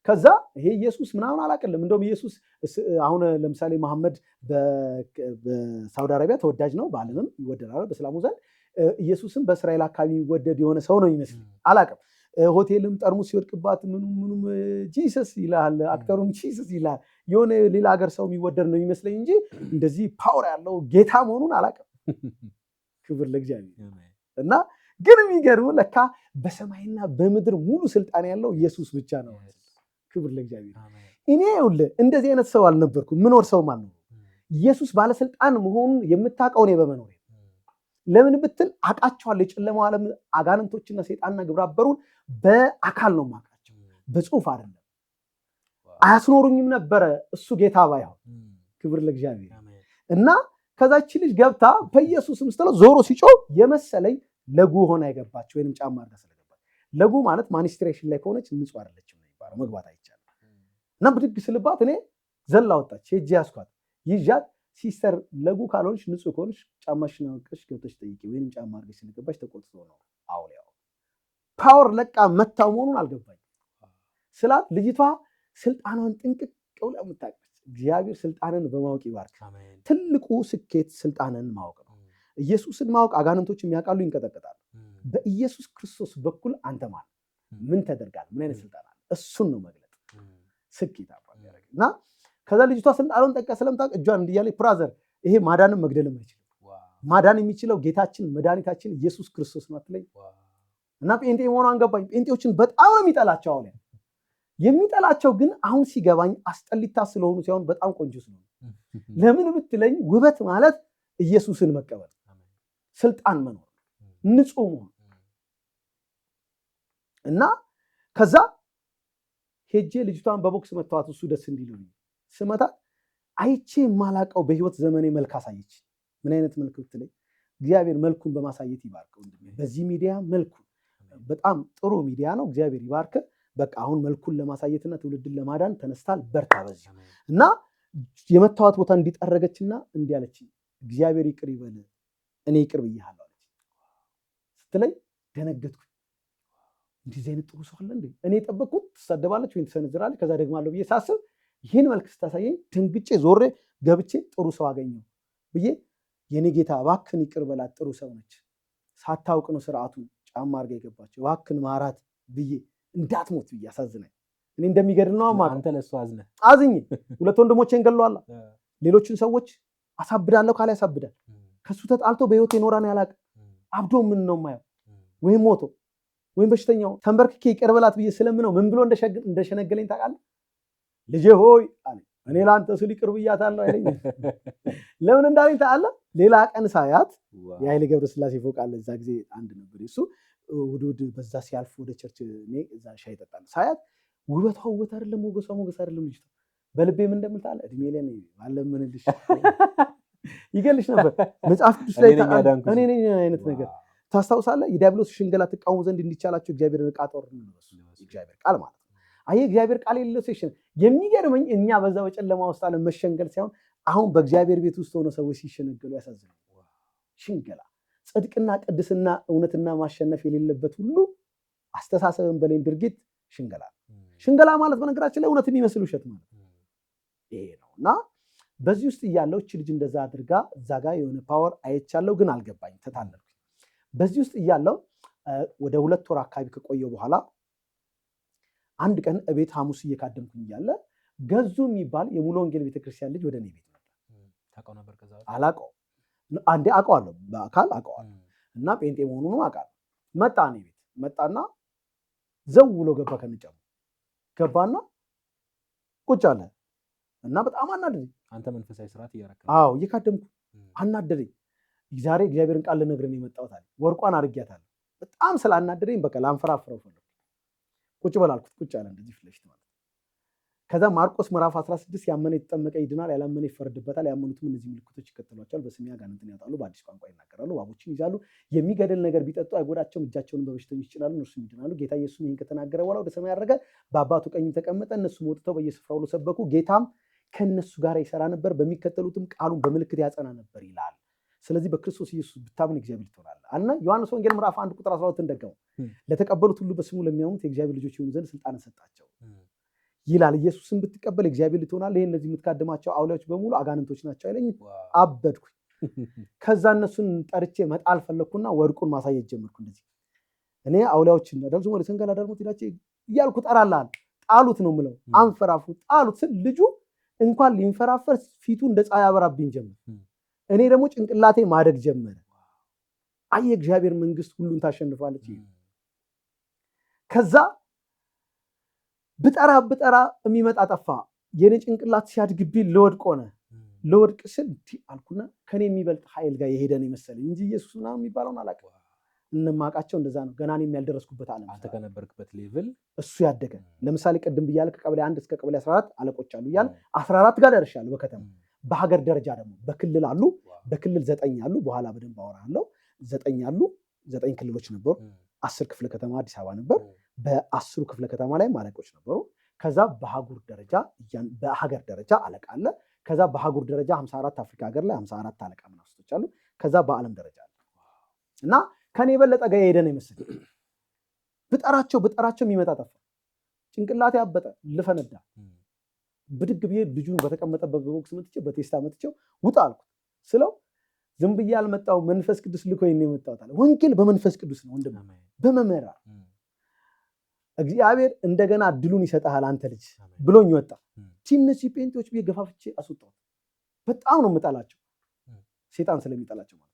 ከዛ ይሄ ኢየሱስ ምናምን አላቀለም። እንደውም ኢየሱስ አሁን ለምሳሌ መሐመድ በሳውዲ አረቢያ ተወዳጅ ነው፣ በዓለምም ይወደዳል በእስላሙ ዘንድ። ኢየሱስም በእስራኤል አካባቢ የሚወደድ የሆነ ሰው ነው ይመስል አላቅም። ሆቴልም ጠርሙስ ሲወድቅባት ምኑም ጂሰስ ይላል፣ አክተሩም ጂሰስ ይላል። የሆነ ሌላ ሀገር ሰው የሚወደድ ነው ይመስለኝ እንጂ እንደዚህ ፓወር ያለው ጌታ መሆኑን አላቅም። ክብር ለእግዚአብሔር። እና ግን የሚገርም ለካ በሰማይና በምድር ሙሉ ስልጣን ያለው ኢየሱስ ብቻ ነው። ክብር ለእግዚአብሔር። እኔ ይኸውልህ እንደዚህ አይነት ሰው አልነበርኩም፣ ምኖር ሰውም አልነበርኩም። ኢየሱስ ባለስልጣን መሆኑን የምታውቀው እኔ በመኖሬ። ለምን ብትል አውቃቸዋለሁ። የጨለማው ዓለም አጋንንቶችና ሰይጣንና ግብረ አበሩን በአካል ነው የማውቃቸው፣ በጽሁፍ አይደለም። አያስኖሩኝም ነበረ እሱ ጌታ ባይሆን። ክብር ለእግዚአብሔር። እና ከዛች ልጅ ገብታ በኢየሱስም ስትለው ዞሮ ሲጮህ የመሰለኝ ለጉ ሆና የገባች ወይንም ጫማ አድርጋ ስለገባች። ለጉ ማለት ማኒስትሬሽን ላይ ከሆነች ንጹህ አይደለችም ነው የሚባለው፣ መግባት አይቻልም። እና ብድግ ስልባት እኔ ዘላ ወጣች። ሄጄ ያስኳት ይዣት፣ ሲስተር ለጉ ካልሆንሽ ንጹህ ከሆንሽ ጫማሽን አውልቀሽ ገብተሽ ጠይቂ ወይንም ጫማ አድርገሽ ስለገባሽ ተቆጥቶ ነው አውሊያው ፓወር ለቃ መታው መሆኑን አልገባኝ ስላት ልጅቷ ስልጣኗን ጥንቅቅ ብላ የምታውቅ እግዚአብሔር ስልጣንን በማወቅ ይባርክ። ትልቁ ስኬት ስልጣንን ማወቅ ነው። ኢየሱስን ማወቅ አጋንንቶች የሚያውቃሉ፣ ይንቀጠቀጣሉ። በኢየሱስ ክርስቶስ በኩል አንተ ማለት ምን ተደርጋል፣ ምን አይነት ስልጣን አለ፣ እሱን ነው መግለጥ ስኬት ያደርግ እና ከዛ ልጅቷ ስልጣኑን ጠቃ ስለምታውቅ እጇን እንዲያለ ብራዘር፣ ይሄ ማዳንም መግደልም አይችልም። ማዳን የሚችለው ጌታችን መድኃኒታችን ኢየሱስ ክርስቶስ ነው አትለኝ። እና ጴንጤ መሆኗን ገባኝ። ጴንጤዎችን በጣም ነው የሚጠላቸው። አሁን የሚጠላቸው ግን አሁን ሲገባኝ አስጠሊታ ስለሆኑ ሳይሆን በጣም ቆንጆ ስለሆኑ። ለምን ብትለኝ ውበት ማለት ኢየሱስን መቀበል፣ ስልጣን መኖር፣ ንጹህ መሆን እና ከዛ ሄጄ ልጅቷን በቦክስ መተዋት እሱ ደስ እንዲለው ስመታት አይቼ የማላቀው በህይወት ዘመኔ መልክ አሳየች። ምን አይነት መልክ ብትለኝ እግዚአብሔር መልኩን በማሳየት ይባርከው። በዚህ ሚዲያ መልኩን በጣም ጥሩ ሚዲያ ነው፣ እግዚአብሔር ይባርክ። በቃ አሁን መልኩን ለማሳየትና ትውልድን ለማዳን ተነስታል። በርታ በዚህ እና የመታወት ቦታ እንዲጠረገችና እንዲያለች እግዚአብሔር ይቅር ይበል እኔ ይቅር ብያለሁ አለች ስትለኝ ደነገጥኩ። እንደዚህ አይነት ጥሩ ሰው አለ እንዴ? እኔ የጠበቅኩት ትሳደባለች ወይ ትሰነዝራለች ከዛ ደግማለሁ ብዬ ሳስብ ይህን መልክ ስታሳየኝ ድንግጬ ዞሬ ገብቼ ጥሩ ሰው አገኘው ብዬ የኔ ጌታ እባክህን ይቅር በላት ጥሩ ሰው ነች፣ ሳታውቅ ነው ስርዓቱን ጫማ አድርጋ የገባቸው፣ እባክህን ማራት ብዬ እንዳትሞት ብዬ አሳዝናኝ። እኔ እንደሚገድል ነው ማለት አንተ ለሱ አዝኜ ሁለት ወንድሞቼን ገለዋላ፣ ሌሎችን ሰዎች አሳብዳለሁ ካለ ያሳብዳል። ከሱ ተጣልቶ በህይወት የኖራን ያላቅ አብዶ ምን ነው ማየው ወይም ሞቶ ወይም በሽተኛው ተንበርክኬ ይቅር በላት ብዬ ስለምነው ምን ብሎ እንደሸነገለኝ ታውቃለህ? ልጄ ሆይ አለ እኔ ለአንተ ስል ይቅር ብያታለሁ አይለኝ። ለምን እንዳለኝ ታውቃለህ? ሌላ ቀን ሳያት የኃይሌ ገብረስላሴ ፎቅ አለ እዛ ጊዜ አንድ ነበር እሱ ውድ በዛ ሲያልፍ ወደ ቸርች እኔ እዛ ሻይ እጠጣለሁ። ሳያት ውበቷ ውበት አይደለም፣ ሞገሷ ሞገስ አይደለም ልጅቷ። በልቤ ምን እንደምል ታውቃለህ? እድሜ ለኔ ባለምንልሽ ይገልሽ ነበር መጽሐፍ ቅዱስ ላይ እኔ ነኝ አይነት ነገር ታስታውሳለህ? የዲያብሎስ ሽንገላ ትቃወሙ ዘንድ እንዲቻላቸው እግዚአብሔርን ዕቃ ጦር ነው እግዚአብሔር ቃል ማለት ነው። አየህ እግዚአብሔር ቃል የሌለው ሰው ይሸነጋል። የሚገርመኝ እኛ በዛ በጨለማ ውስጥ አለ መሸንገል ሳይሆን አሁን በእግዚአብሔር ቤት ውስጥ ሆነ ሰዎች ሲሸነገሉ ያሳዝናል። ሽንገላ ጽድቅና ቅድስና እውነትና ማሸነፍ የሌለበት ሁሉ አስተሳሰብን በሌን ድርጊት ሽንገላ። ሽንገላ ማለት በነገራችን ላይ እውነት የሚመስል ውሸት ማለት ይሄ ነው። እና በዚህ ውስጥ እያለው እቺ ልጅ እንደዛ አድርጋ እዛ ጋር የሆነ ፓወር አይቻለው፣ ግን አልገባኝም፣ ተታለልኩ። በዚህ ውስጥ እያለው ወደ 2 ወር አካባቢ ከቆየው በኋላ አንድ ቀን እቤት ሐሙስ እየካደምኩኝ እያለ ገዙ የሚባል የሙሉ ወንጌል ቤተክርስቲያን ልጅ ወደ እኔ ቤት መጣ። ታውቀው ነበር? ከዛ አላውቀውም። አንዴ አውቀዋለሁ፣ በአካል አውቀዋለሁ እና ጴንጤ መሆኑን አውቃለሁ። መጣ እኔ ቤት መጣና ዘው ብሎ ገባ። ከነጨሙ ገባና ቁጭ አለ እና በጣም አናደደኝ። አንተ መንፈሳዊ ስርዓት እያረከ? አዎ እየካደምኩ አናደደኝ። ዛሬ እግዚአብሔርን ቃል ልነግርህ ነው የመጣሁት አለ። ወርቋን አድርጊያታለሁ። በጣም ስላናደደኝ በቃ ላንፈራፍረው ፈለኩ። ቁጭ በል አልኩት። ቁጭ አለ እንደዚህ ፊት ለፊት ማለት። ከዛ ማርቆስ ምዕራፍ 16 ያመነ የተጠመቀ ይድናል፣ ያላመነ ይፈረድበታል፣ ያመኑትም እነዚህ ምልክቶች ይከተሏቸዋል፣ በስሜ አጋንንትን ያወጣሉ፣ በአዲስ ቋንቋ ይናገራሉ፣ እባቦችን ይይዛሉ፣ የሚገድል ነገር ቢጠጡ አይጎዳቸውም፣ እጃቸውን በበሽተኞች ይጭናሉ፣ እነርሱም ይድናሉ። ጌታ ኢየሱስ ይህን ከተናገረ በኋላ ወደ ሰማይ አረገ፣ በአባቱ ቀኝ ተቀመጠ። እነሱም ወጥተው በየስፍራው ሁሉ ሰበኩ፣ ጌታም ከእነሱ ጋር ይሰራ ነበር፣ በሚከተሉትም ቃሉን በምልክት ያጸና ነበር ይላል። ስለዚህ በክርስቶስ ኢየሱስ ብታምን እግዚአብሔር ትሆናለህ አለና ዮሐንስ ወንጌል ምዕራፍ 1 ቁጥር 12 ደገመው። ለተቀበሉት ሁሉ በስሙ ለሚያምኑት የእግዚአብሔር ልጆች ይሆኑ ዘንድ ስልጣን ሰጣቸው ይላል። ኢየሱስን ብትቀበል እግዚአብሔር ትሆናለህ። ይሄን እነዚህ የምትካድማቸው አውሊያዎች በሙሉ አጋንንቶች ናቸው አይለኝ። አበድኩኝ። ከዛ እነሱን ጠርቼ መጣል ፈለኩና ወርቁን ማሳየት ጀመርኩ። እንደዚህ እኔ አውሊያዎችን ደልሶ ወደ ሰንገላ ደርሞት ይላችሁ እያልኩ ጠራላል። ጣሉት ነው የምለው። አንፈራፉ ጣሉት ስል ልጁ እንኳን ሊንፈራፈር ፊቱ እንደ ፀሐይ አበራብኝ ጀመር። እኔ ደግሞ ጭንቅላቴ ማደግ ጀመረ። አየ እግዚአብሔር መንግስት ሁሉን ታሸንፋለች። ከዛ ብጠራ የሚመጣ ጠፋ። የኔ ጭንቅላት ሲያድግብኝ ለወድቅ ሆነ። ለወድቅ ስል አልኩና ከኔ የሚበልጥ ኃይል ጋር የሄደን ይመስለኝ እንጂ ኢየሱስ ምናምን የሚባለውን አላውቅም። እነማውቃቸው እንደዛ ነው። ገና እኔም ያልደረስኩበት ዓለም አንተ ከነበርክበት ሌቭል እሱ ያደገ። ለምሳሌ ቅድም ብያለሁ ከቀበሌ 1 እስከ ቀበሌ 14 አለቆች አሉ እያለ 14 ጋር ደርሻለሁ በከተማ። በሀገር ደረጃ ደግሞ በክልል አሉ። በክልል 9 አሉ። በኋላ በደንብ አወራለሁ። 9 አሉ። 9 ክልሎች ነበሩ። 10 ክፍለ ከተማ አዲስ አበባ ነበር። በ10ሩ ክፍለ ከተማ ላይ አለቆች ነበሩ። ከዛ በሀገር ደረጃ አለቃ አለ። ከዛ በሀገር ደረጃ 54 አፍሪካ ሀገር ላይ 54 አለቃ ምናምን አሉ። ከዛ በዓለም ደረጃ አለ እና ከኔ የበለጠ ጋር የሄደን ይመስል ብጠራቸው የሚመጣ ጠፋ። ጭንቅላቴ አበጠ፣ ልፈነዳ ብድግ ብዬ ልጁን በተቀመጠበት በቦክስ መጥቼ በቴስታ መጥቼው ውጣ አልኩት። ስለው ዝም ብዬ አልመጣው መንፈስ ቅዱስ ልኮኝ ነው የመጣሁት አለ። ወንጌል በመንፈስ ቅዱስ ነው ወንድም፣ በመመራ እግዚአብሔር እንደገና እድሉን ይሰጣል አንተ ልጅ ብሎኝ ወጣ። እነዚህ ጴንጤዎች ብዬ ገፋፍቼ አስወጣሁት። በጣም ነው የምጠላቸው፣ ሴጣን ስለሚጠላቸው ማለት።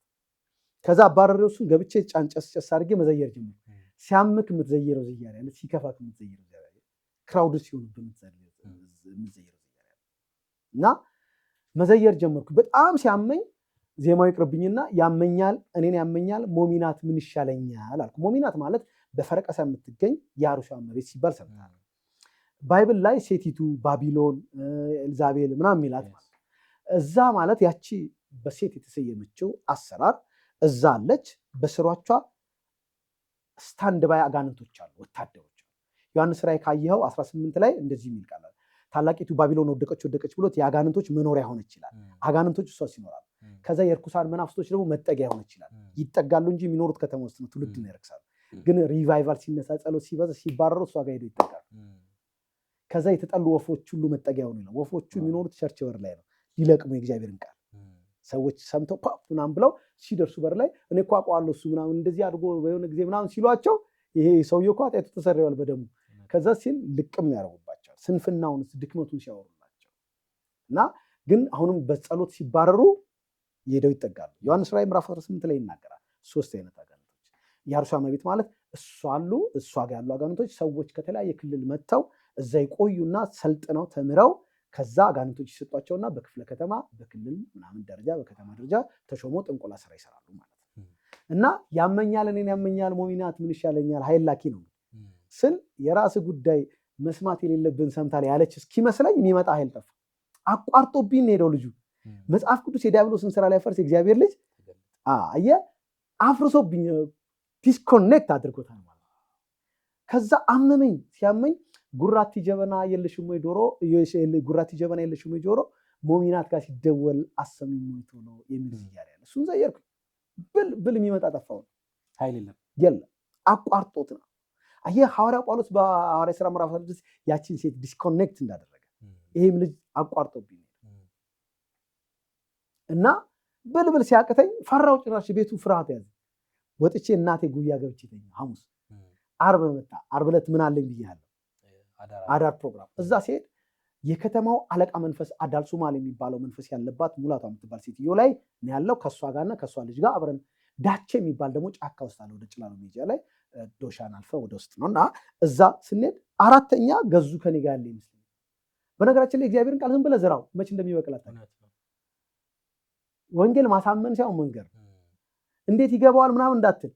ከዛ አባረሬው እሱን ገብቼ ጫንጨስ አድርጌ መዘየር ጀመርኩ። ሲያምክ የምትዘየረው ዝያር ያለ፣ ሲከፋክ የምትዘየረው ዝያር ያለ፣ ክራውድ ሲሆን የምትዘየረው ዝያር ያለ እና መዘየር ጀመርኩ። በጣም ሲያመኝ ዜማው ይቅርብኝና ያመኛል፣ እኔን ያመኛል፣ ሞሚናት ምን ይሻለኛል አልኩ። ሞሚናት ማለት በፈረቀሳ የምትገኝ የአሩሻ መቤት ሲባል ሰምተናል። ባይብል ላይ ሴቲቱ ባቢሎን ኤልዛቤል ምናምን የሚላት ማለት እዛ ማለት ያቺ በሴት የተሰየመችው አሰራር እዛ አለች። በስሯቿ ስታንድ ባይ አጋንንቶች አሉ፣ ወታደሮች አሉ። ዮሐንስ ራእይ ካየኸው 18 ላይ እንደዚህ የሚል ቃል አለ። ታላቂቱ ባቢሎን ወደቀች ብሎት የአጋንንቶች መኖሪያ ሆነች ይላል። አጋንንቶች እሷ ይኖራሉ። ከዛ የርኩሳን መናፍስቶች ደግሞ መጠጊያ ሆነች ይላል። ይጠጋሉ እንጂ የሚኖሩት ከተማ ውስጥ ነው። ትውልድን ያረክሳሉ። ግን ሪቫይቫል ሲነሳ፣ ጸሎት ሲበዛ፣ ሲባረሩ እሷ ጋር ሄደው ይጠጋሉ። ከዛ የተጠሉ ወፎች ሁሉ መጠጊያ ሆኑ ይላል። ወፎቹ የሚኖሩት ቸርች በር ላይ ነው። ሊለቅሙ የእግዚአብሔርን ቃል ሰዎች ሰምተው ፓፕ ምናምን ብለው ሲደርሱ በር ላይ እኔ እኮ አውቀዋለሁ እሱ ምናምን እንደዚህ አድርጎ በሆነ ጊዜ ምናምን ሲሏቸው ይሄ ሰውዬው እኮ ኃጢአቱ ተሰረየዋል በደሙ። ከዛ ሲል ልቅም ያደርጉባቸዋል። ስንፍናውን ድክመቱን ሲያወሩላቸው እና ግን አሁንም በጸሎት ሲባረሩ ሄደው ይጠጋሉ። ዮሐንስ ራእይ ምዕራፍ 18 ላይ ይናገራል። 3 አይነት አጋንንቶች የአሩሻ መቤት ማለት እሷ አሉ። እሷ ጋር ያሉ አጋንንቶች ሰዎች ከተለያየ ክልል መጥተው እዛ ይቆዩና ሰልጥነው ተምረው ከዛ አጋንንቶች ይሰጧቸውና በክፍለ ከተማ በክልል ምናምን ደረጃ በከተማ ደረጃ ተሾሞ ጥንቆላ ስራ ይሰራሉ ማለት ነው። እና ያመኛል፣ እኔን ያመኛል፣ ሞሚናት ምን ይሻለኛል፣ ኃይል ላኪ ነው ስል የራስ ጉዳይ መስማት የሌለብን ሰምታል ያለች እስኪመስለኝ የሚመጣ ኃይል ጠፋ። አቋርጦብኝ ሄደው ልጁ መጽሐፍ ቅዱስ የዲያብሎስን ስራ ላይ ፈርስ የእግዚአብሔር ልጅ አየህ አፍርሶብኝ ዲስኮኔክት አድርጎታል ማለት ነው። ከዛ አመመኝ። ሲያመኝ ጉራቲ ጀበና የለሽም ወይ ዶሮ፣ ጉራቲ ጀበና የለሽም ወይ ጆሮ፣ ሞሚናት ጋር ሲደወል አሰሚኝ ወይ ቶሎ የሚል ዝያር ያለ እሱን ዘየርኩ። ብል የሚመጣ ጠፋው ኃይል የለም የለም አቋርጦት ነው። አየህ ሐዋርያው ጳውሎስ በሐዋርያት ሥራ ምዕራፍ 16 ያቺን ሴት ዲስኮኔክት እንዳደረገ ይሄም ልጅ አቋርጦብኝ እና ብልብል ሲያቅተኝ ፈራው። ጭራሽ ቤቱ ፍርሃት ያዘ። ወጥቼ እናቴ ጉያ ገብቼ ተኛ። ሐሙስ ዓርብ መጣ። ዓርብ ዕለት ምን አለኝ ብያለሁ፣ አዳር ፕሮግራም። እዛ ሲሄድ የከተማው አለቃ መንፈስ አዳል ሱማል የሚባለው መንፈስ ያለባት ሙላቷ የምትባል ሴትዮ ላይ ነው ያለው። ከእሷ ጋርና ከእሷ ልጅ ጋር አብረን ዳቼ የሚባል ደግሞ ጫካ ውስጥ አለ፣ ወደ ጭላሎ ሜጃ ላይ ዶሻን አልፈ ወደ ውስጥ ነው። እና እዛ ስንሄድ አራተኛ ገዙ ከኔ ጋር ያለ ይመስለኛል። በነገራችን ላይ እግዚአብሔርን ቃል ዝም ብለህ ዝራው፣ መች እንደሚበቅል አታውቅም። ወንጌል ማሳመን ሳይሆን መንገር እንዴት ይገባዋል ምናምን እንዳትል፣